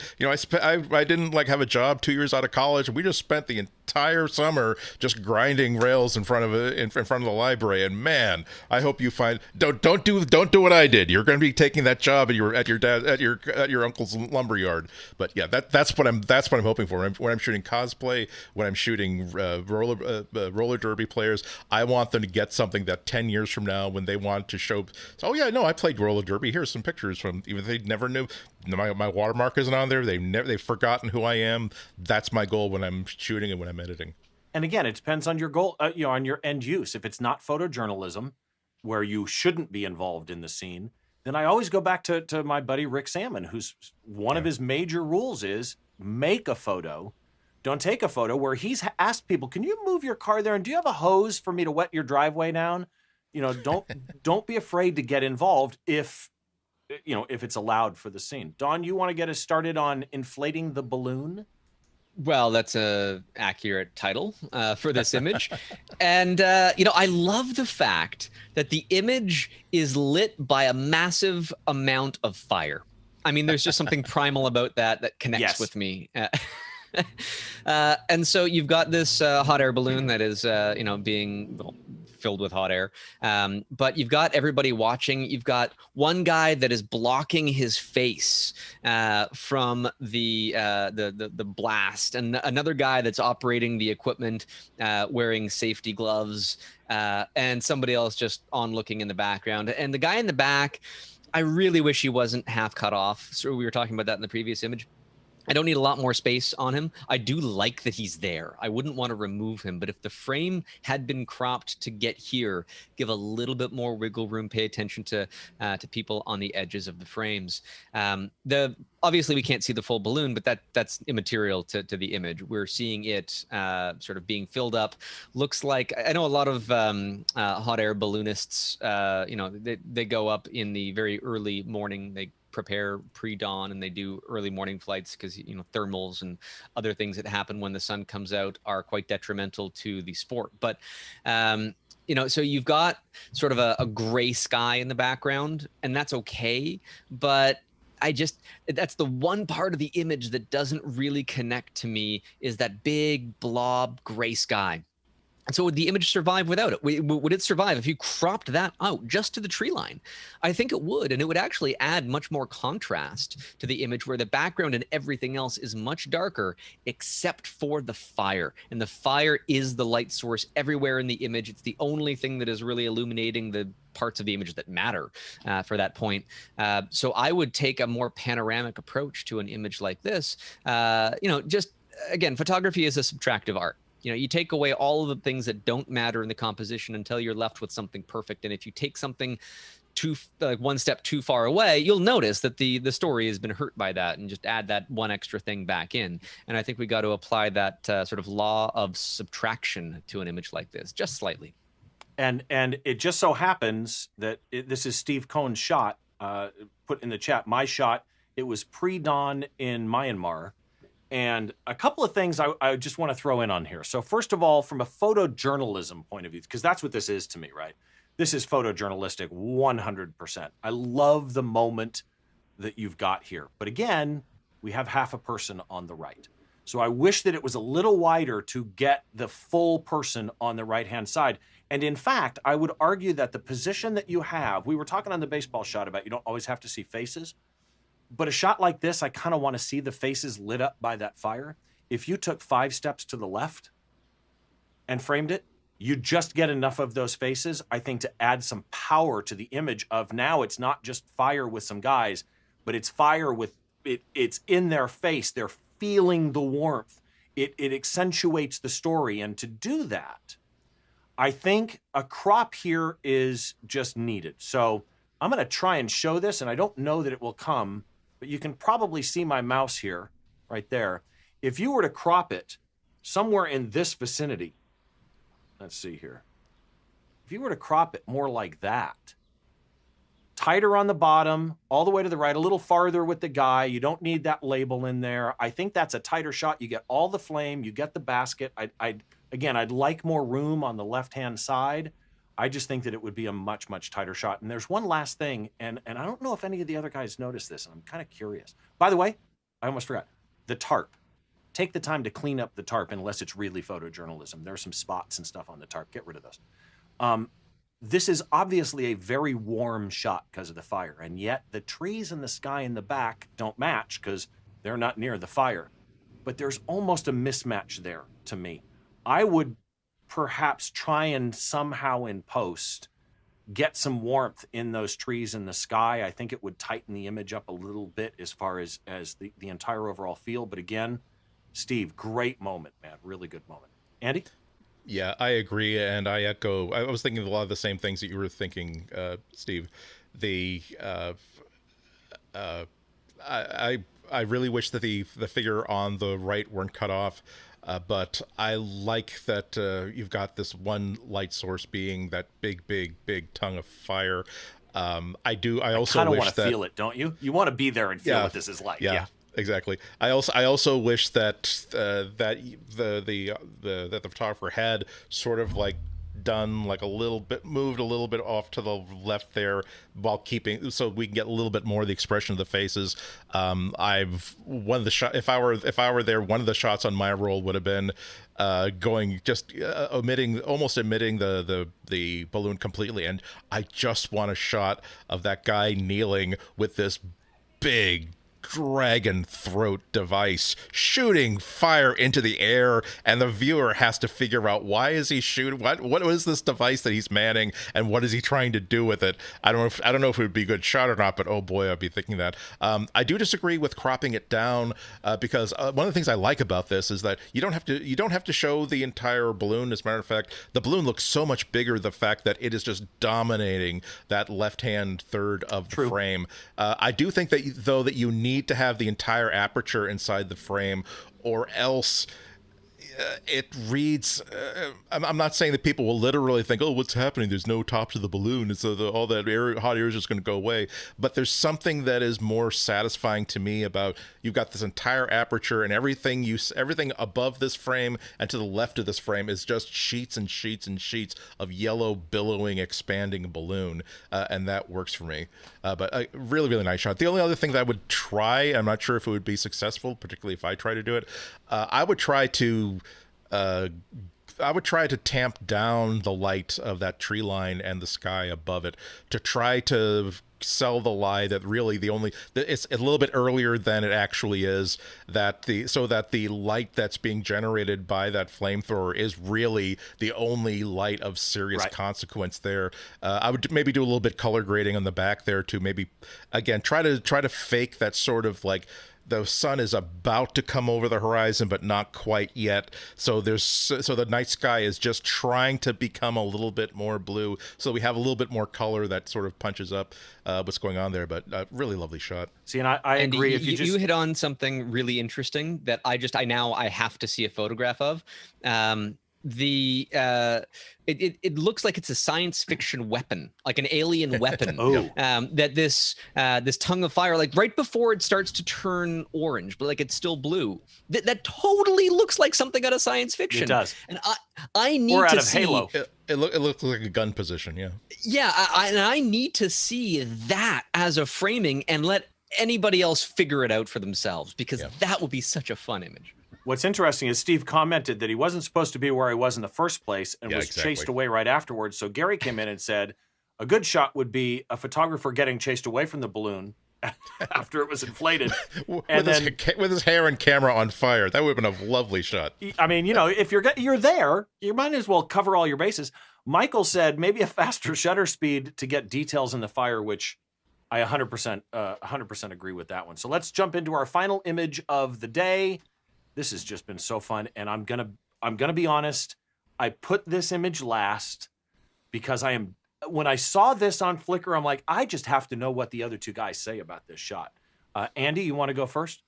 I didn't like have a job 2 years out of college, and we just spent the entire summer just grinding rails in front of the library. And man, I hope you find, don't do what I did. You're going to be taking that job at your uncle's lumberyard. But yeah, that's what I'm hoping for when I'm shooting cosplay, when I'm shooting roller derby players. I want them to get something that 10 years from now, when they want to show, oh yeah, no, I played roller derby, here's some pictures from, even if they never knew, my watermark isn't on there, they've forgotten who I am. That's my goal when I'm shooting and when I'm editing. And again, it depends on your goal, on your end use. If it's not photojournalism, where you shouldn't be involved in the scene, then I always go back to my buddy Rick Salmon, who's one of his major rules is make a photo. Don't take a photo, where he's asked people, can you move your car there? And do you have a hose for me to wet your driveway down? Don't be afraid to get involved if it's allowed for the scene. Don, you want to get us started on inflating the balloon? Well, that's a accurate title for this image. And, I love the fact that the image is lit by a massive amount of fire. I mean, there's just something primal about that connects with me. And so you've got this hot air balloon that is, being filled with hot air. But you've got everybody watching. You've got one guy that is blocking his face from the blast, and another guy that's operating the equipment, wearing safety gloves, and somebody else just on looking in the background. And the guy in the back, I really wish he wasn't half cut off. So we were talking about that in the previous image. I don't need a lot more space on him. I do like that he's there. I wouldn't want to remove him, but if the frame had been cropped to get here, give a little bit more wiggle room, pay attention to people on the edges of the frames. Obviously we can't see the full balloon, but that's immaterial to the image. We're seeing it sort of being filled up. Looks like, I know a lot of hot air balloonists, they go up in the very early morning. They prepare pre-dawn and they do early morning flights because thermals and other things that happen when the sun comes out are quite detrimental to the sport. But so you've got sort of a gray sky in the background, and that's okay, but that's the one part of the image that doesn't really connect to me, is that big blob gray sky. And so would the image survive without it? Would it survive if you cropped that out just to the tree line? I think it would, and it would actually add much more contrast to the image, where the background and everything else is much darker except for the fire. And the fire is the light source everywhere in the image. It's the only thing that is really illuminating the parts of the image that matter for that point. So I would take a more panoramic approach to an image like this. Just again, photography is a subtractive art. You take away all of the things that don't matter in the composition until you're left with something perfect. And if you take something one step too far away, you'll notice that the story has been hurt by that, and just add that one extra thing back in. And I think we got to apply that sort of law of subtraction to an image like this, just slightly. And it just so happens that this is Steve Cohn's shot, put in the chat. My shot, it was pre-dawn in Myanmar. And a couple of things I just want to throw in on here. So first of all, from a photojournalism point of view, because that's what this is to me, right? This is photojournalistic 100%. I love the moment that you've got here. But again, we have half a person on the right. So I wish that it was a little wider to get the full person on the right-hand side. And in fact, I would argue that the position that you have, we were talking on the baseball shot about you don't always have to see faces. But a shot like this, I kind of want to see the faces lit up by that fire. If you took 5 steps to the left and framed it, you just get enough of those faces, I think, to add some power to the image of now it's not just fire with some guys, but it's fire with it's in their face. They're feeling the warmth. It accentuates the story. And to do that, I think a crop here is just needed. So I'm going to try and show this, and I don't know that it will come, but you can probably see my mouse here, right there. If you were to crop it somewhere in this vicinity, let's see here. If you were to crop it more like that, tighter on the bottom, all the way to the right, a little farther with the guy, you don't need that label in there. I think that's a tighter shot. You get all the flame, you get the basket. I'd like more room on the left-hand side. I just think that it would be a much, much tighter shot. And there's one last thing, and I don't know if any of the other guys noticed this, and I'm kind of curious. By the way, I almost forgot. The tarp. Take the time to clean up the tarp unless it's really photojournalism. There are some spots and stuff on the tarp. Get rid of those. This is obviously a very warm shot because of the fire, and yet the trees and the sky in the back don't match because they're not near the fire. But there's almost a mismatch there to me. I would perhaps try and somehow in post get some warmth in those trees in the sky. I think it would tighten the image up a little bit as far as the entire overall feel. But again, Steve, great moment, man. Really good moment. Andy? Yeah, I agree, and I echo. I was thinking a lot of the same things that you were thinking, Steve. I really wish that the figure on the right weren't cut off. But I like that you've got this one light source being that big tongue of fire. I also kind of wish want to feel it, don't you? You want to be there and feel what this is like. Yeah, exactly. I also wish that the photographer had sort of like done like moved a little bit off to the left there while keeping, so we can get a little bit more of the expression of the faces. One of the shot, if I were there, one of the shots on my roll would have been almost omitting the balloon completely, and I just want a shot of that guy kneeling with this big dragon throat device shooting fire into the air, and the viewer has to figure out, why is he shooting, what is this device that he's manning, and what is he trying to do with it? I don't know if it would be a good shot or not, but oh boy, I'd be thinking that. I do disagree with cropping it down, because one of the things I like about this is that you don't have to show the entire balloon. As a matter of fact, the balloon looks so much bigger, the fact that it is just dominating that left-hand third of the frame. I do think that that you need to have the entire aperture inside the frame, or else it reads, I'm not saying that people will literally think, oh, what's happening? There's no top to the balloon. So all that hot air is just going to go away. But there's something that is more satisfying to me about, you've got this entire aperture, and everything above this frame and to the left of this frame is just sheets and sheets and sheets of yellow, billowing, expanding balloon. And that works for me. But a really, really nice shot. The only other thing that I would try, I'm not sure if it would be successful, particularly if I try to do it, I would try to tamp down the light of that tree line and the sky above it, to try to sell the lie that really it's a little bit earlier than it actually is, so that the light that's being generated by that flamethrower is really the only light of serious consequence there. I would maybe do a little bit color grading on the back there to maybe, again, try to fake that sort of like, the sun is about to come over the horizon, but not quite yet. So the night sky is just trying to become a little bit more blue. So we have a little bit more color that sort of punches up what's going on there. But really lovely shot. See, and I agree. If you hit on something really interesting that I have to see a photograph of. It looks like it's a science fiction weapon, like an alien weapon. That this tongue of fire, like right before it starts to turn orange, but like it's still blue. That totally looks like something out of science fiction. It does. And I need or out to of see, Halo. It looks like a gun position. Yeah. Yeah, I need to see that as a framing and let anybody else figure it out for themselves, because that would be such a fun image. What's interesting is Steve commented that he wasn't supposed to be where he was in the first place and was chased away right afterwards. So Gary came in and said, a good shot would be a photographer getting chased away from the balloon after it was inflated. with his hair and camera on fire. That would have been a lovely shot. I mean, if you're there, you might as well cover all your bases. Michael said maybe a faster shutter speed to get details in the fire, which I 100% agree with that one. So let's jump into our final image of the day. This has just been so fun, and I'm gonna be honest. I put this image last because when I saw this on Flickr, I'm like, I just have to know what the other two guys say about this shot. Andy, you want to go first?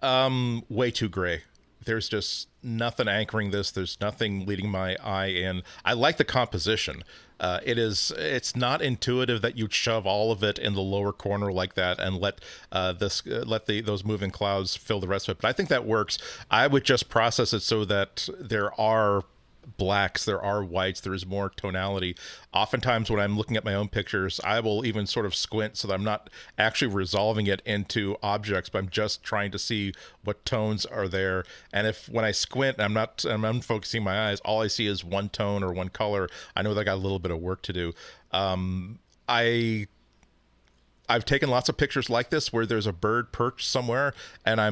Way too gray. There's just nothing anchoring this. There's nothing leading my eye in. I like the composition. It's not intuitive that you'd shove all of it in the lower corner like that and let those moving clouds fill the rest of it. But I think that works. I would just process it so that there are blacks, there are whites, there's more tonality. Oftentimes when I'm looking at my own pictures, I will even sort of squint so that I'm not actually resolving it into objects, but I'm just trying to see what tones are there. And when I squint and I'm unfocusing my eyes, all I see is one tone or one color, I know that I got a little bit of work to do. I've taken lots of pictures like this where there's a bird perched somewhere, and I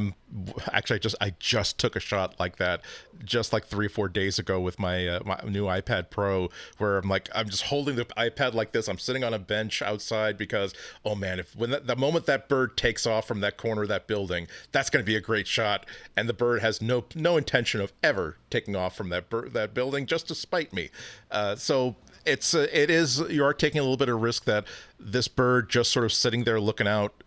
just took a shot like that just like 3 or 4 days ago with my new iPad Pro, where I'm just holding the iPad like this. I'm sitting on a bench outside because, oh man, the moment that bird takes off from that corner of that building, that's going to be a great shot. And the bird has no intention of ever taking off from that building just to spite me. So you are taking a little bit of risk that this bird just sort of sitting there looking out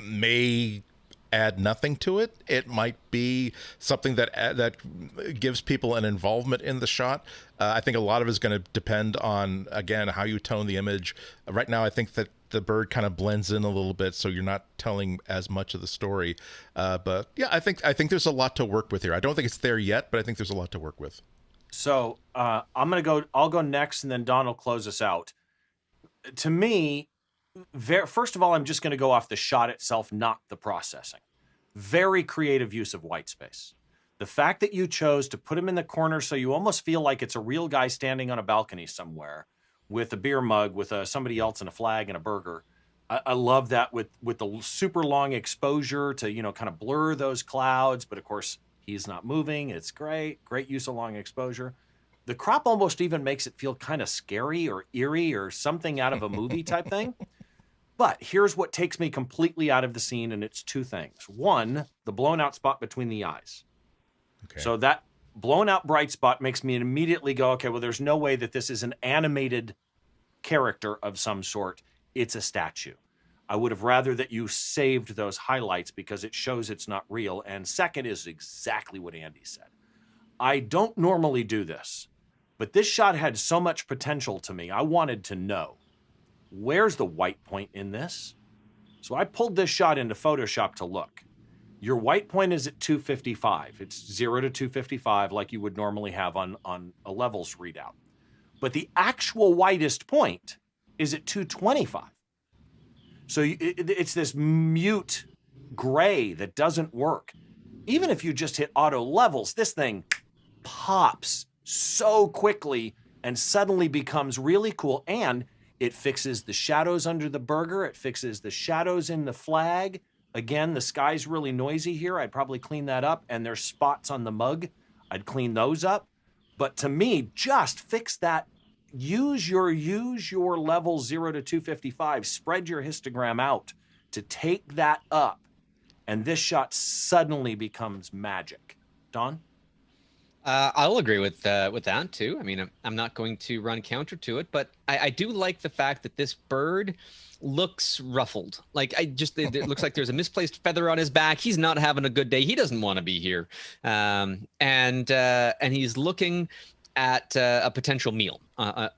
may add nothing to it. It might be something that gives people an involvement in the shot. I think a lot of it is going to depend on, again, how you tone the image. Right now, I think that the bird kind of blends in a little bit, so you're not telling as much of the story. But yeah, I think there's a lot to work with here. I don't think it's there yet, but I think there's a lot to work with. So I'll go next, and then Don will close us out. To me, first of all, I'm just going to go off the shot itself, not the processing. Very creative use of white space. The fact that you chose to put him in the corner so you almost feel like it's a real guy standing on a balcony somewhere with a beer mug with somebody else and a flag and a burger. I love that with the super long exposure to, kind of blur those clouds. But of course, he's not moving. It's great use of long exposure. The crop almost even makes it feel kind of scary or eerie or something out of a movie type thing. But here's what takes me completely out of the scene, and it's two things. One, the blown out spot between the eyes. Okay. So that blown out bright spot makes me immediately go, okay, well, there's no way that this is an animated character of some sort. It's a statue. I would have rather that you saved those highlights because it shows it's not real. And second is exactly what Andy said. I don't normally do this, but this shot had so much potential to me. I wanted to know, where's the white point in this? So I pulled this shot into Photoshop to look. Your white point is at 255. It's 0 to 255 like you would normally have on a levels readout. But the actual whitest point is at 225. So it's this mute gray that doesn't work. Even if you just hit auto levels, this thing pops so quickly and suddenly becomes really cool. And it fixes the shadows under the burger. It fixes the shadows in the flag. Again, the sky's really noisy here. I'd probably clean that up. And there's spots on the mug. I'd clean those up. But to me, just fix that. Use your level 0 to 255. Spread your histogram out to take that up. And this shot suddenly becomes magic. Don? I'll agree with that too. I mean, I'm not going to run counter to it, but I do like the fact that this bird looks ruffled. Like it looks like there's a misplaced feather on his back. He's not having a good day. He doesn't want to be here, and he's looking at a potential meal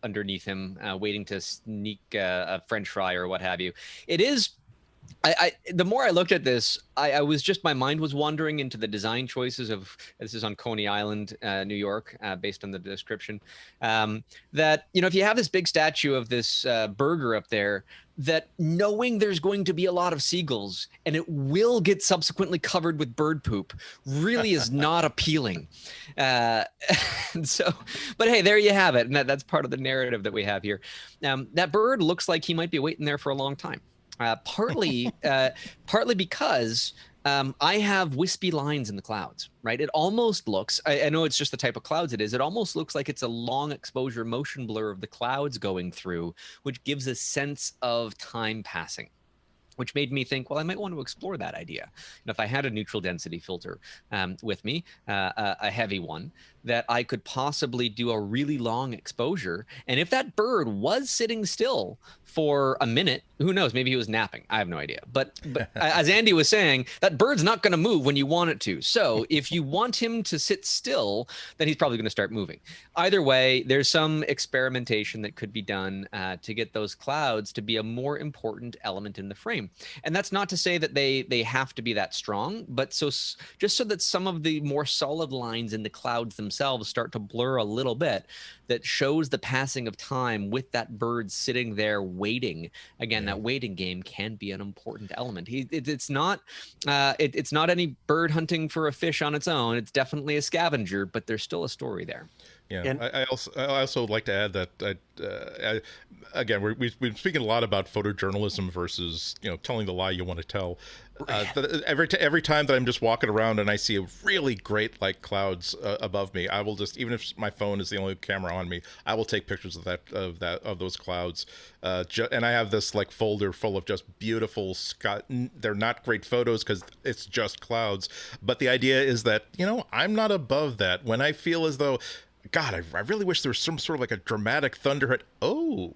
underneath him, waiting to sneak a French fry or what have you. It is. The more I looked at this, my mind was wandering into the design choices of, this is on Coney Island, New York, based on the description, that, if you have this big statue of this burger up there, that knowing there's going to be a lot of seagulls and it will get subsequently covered with bird poop really is not appealing. But hey, there you have it. And that's part of the narrative that we have here. That bird looks like he might be waiting there for a long time. Partly because I have wispy lines in the clouds, right? It almost looks, I know it's just the type of clouds it is, it almost looks like it's a long exposure motion blur of the clouds going through, which gives a sense of time passing, which made me think, well, I might want to explore that idea. And if I had a neutral density filter with me, a heavy one, that I could possibly do a really long exposure. And if that bird was sitting still for a minute, who knows, maybe he was napping. I have no idea. But as Andy was saying, that bird's not going to move when you want it to. So if you want him to sit still, then he's probably going to start moving. Either way, there's some experimentation that could be done to get those clouds to be a more important element in the frame. And that's not to say that they have to be that strong, but just so that some of the more solid lines in the clouds themselves start to blur a little bit, that shows the passing of time with that bird sitting there waiting. Again, that waiting game can be an important element. It's not any bird hunting for a fish on its own. It's definitely a scavenger, but there's still a story there. Yeah, and I also would like to add that again, we've been speaking a lot about photojournalism versus telling the lie you want to tell. Every time that I'm just walking around and I see a really great clouds above me, I will just, even if my phone is the only camera on me, I will take pictures of those clouds. And I have this folder full of just beautiful sky. They're not great photos because it's just clouds, but the idea is that I'm not above that. When I feel as though, God, I really wish there was some sort of a dramatic thunder hit. Oh,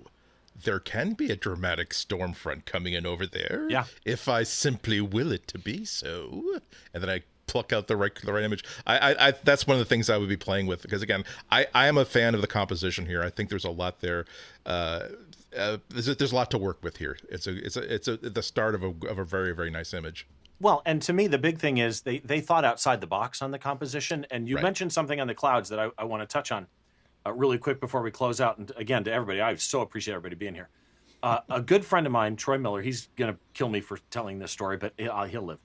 there can be a dramatic storm front coming in over there. Yeah. If I simply will it to be so. And then I pluck out the right image. I that's one of the things I would be playing with, because again, I am a fan of the composition here. I think there's a lot there. There's a lot to work with here. It's the start of a very, very nice image. Well, and to me, the big thing is they thought outside the box on the composition. And you mentioned something on the clouds that I want to touch on really quick before we close out. And again, to everybody, I so appreciate everybody being here. A good friend of mine, Troy Miller, he's going to kill me for telling this story, but he'll live.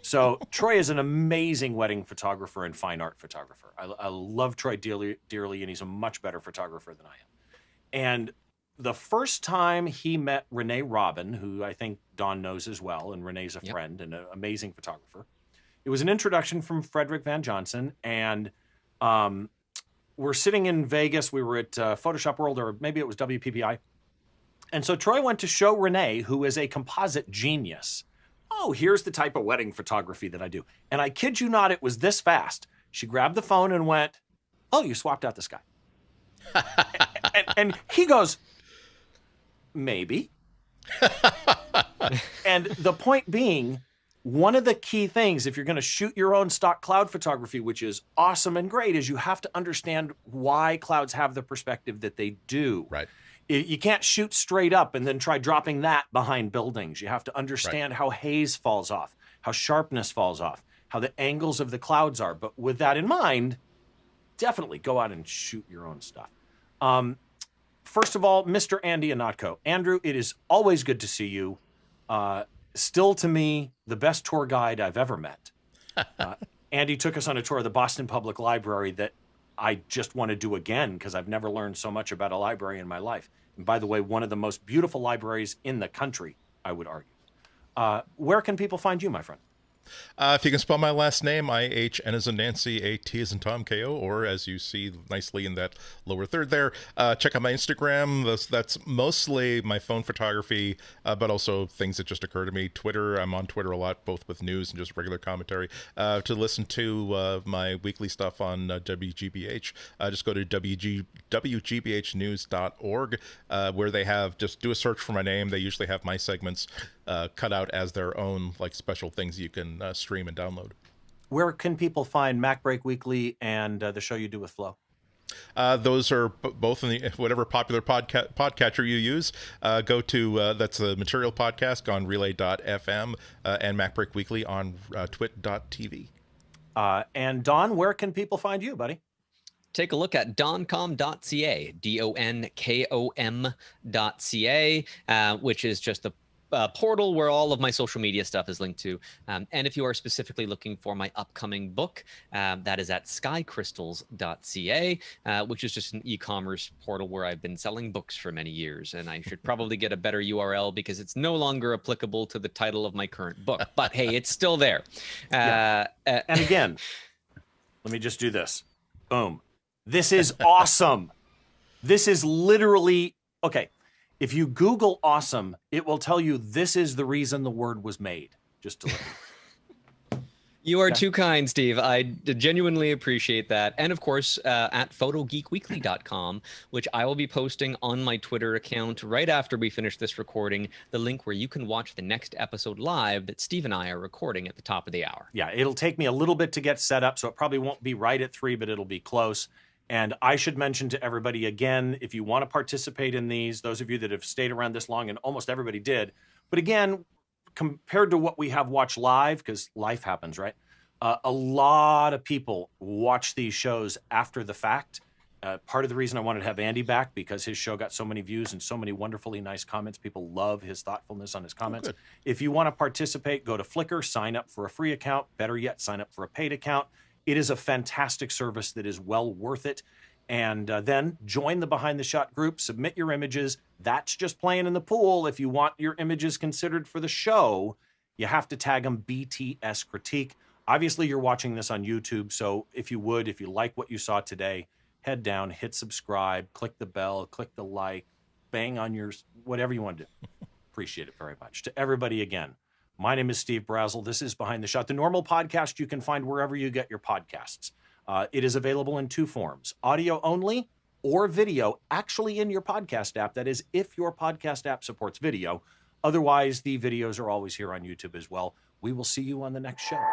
So Troy is an amazing wedding photographer and fine art photographer. I love Troy dearly, and he's a much better photographer than I am. And the first time he met Renee Robin, who I think Don knows as well, and Renee's a friend and an amazing photographer. It was an introduction from Frederick Van Johnson, and we're sitting in Vegas. We were at Photoshop World, or maybe it was WPPI. And so Troy went to show Renee, who is a composite genius. Oh, here's the type of wedding photography that I do. And I kid you not, it was this fast. She grabbed the phone and went, oh, you swapped out this guy. and he goes, maybe. And the point being, one of the key things, if you're going to shoot your own stock cloud photography, which is awesome and great, is you have to understand why clouds have the perspective that they do. Right. You can't shoot straight up and then try dropping that behind buildings. You have to understand how haze falls off, how sharpness falls off, how the angles of the clouds are. But with that in mind, definitely go out and shoot your own stuff. First of all, Mr. Andy Ihnatko. Andrew, it is always good to see you. Still, to me, the best tour guide I've ever met. Andy took us on a tour of the Boston Public Library that I just want to do again because I've never learned so much about a library in my life. And by the way, one of the most beautiful libraries in the country, I would argue. Where can people find you, my friend? If you can spell my last name, I-H-N as in Nancy, A-T as in Tom, K-O, or as you see nicely in that lower third there, check out my Instagram. That's mostly my phone photography, but also things that just occur to me. Twitter, I'm on Twitter a lot, both with news and just regular commentary. To listen to my weekly stuff on WGBH, just go to WGBHnews.org, where they have, just do a search for my name. They usually have my segments cut out as their own, like, special things you can stream and download. Where can people find MacBreak Weekly and the show you do with Flo? Those are both in the whatever popular podcatcher you use. Go to that's the Material Podcast on relay.fm and MacBreak Weekly on twit.tv. And Don, where can people find you, buddy? Take a look at doncom.ca, donkom.ca, which is just the portal where all of my social media stuff is linked to. And if you are specifically looking for my upcoming book, that is at skycrystals.ca, which is just an e-commerce portal where I've been selling books for many years. And I should probably get a better URL because it's no longer applicable to the title of my current book. But hey, it's still there. And again, let me just do this. Boom. This is awesome. This is literally, okay. If you Google awesome, it will tell you this is the reason the word was made. Just to let you. You are too kind, Steve. I genuinely appreciate that. And of course, at photogeekweekly.com, which I will be posting on my Twitter account right after we finish this recording, the link where you can watch the next episode live that Steve and I are recording at the top of the hour. Yeah, it'll take me a little bit to get set up, so it probably won't be right at 3, but it'll be close. And I should mention to everybody again, if you want to participate in these, those of you that have stayed around this long, and almost everybody did, but again, compared to what we have watched live, because life happens, right? A lot of people watch these shows after the fact. Part of the reason I wanted to have Andy back, because his show got so many views and so many wonderfully nice comments. People love his thoughtfulness on his comments. If you want to participate, go to Flickr, sign up for a free account. Better yet, sign up for a paid account. It is a fantastic service that is well worth it. And then join the Behind the Shot group, submit your images. That's just playing in the pool. If you want your images considered for the show, you have to tag them btscritique. Obviously, you're watching this on YouTube, so if you like what you saw today, head down, hit subscribe, click the bell, click the like, bang on your, whatever you want to do. Appreciate it very much. To everybody again, my name is Steve Brazill. This is Behind the Shot, the normal podcast you can find wherever you get your podcasts. It is available in 2 forms, audio only or video, actually in your podcast app. That is, if your podcast app supports video. Otherwise, the videos are always here on YouTube as well. We will see you on the next show.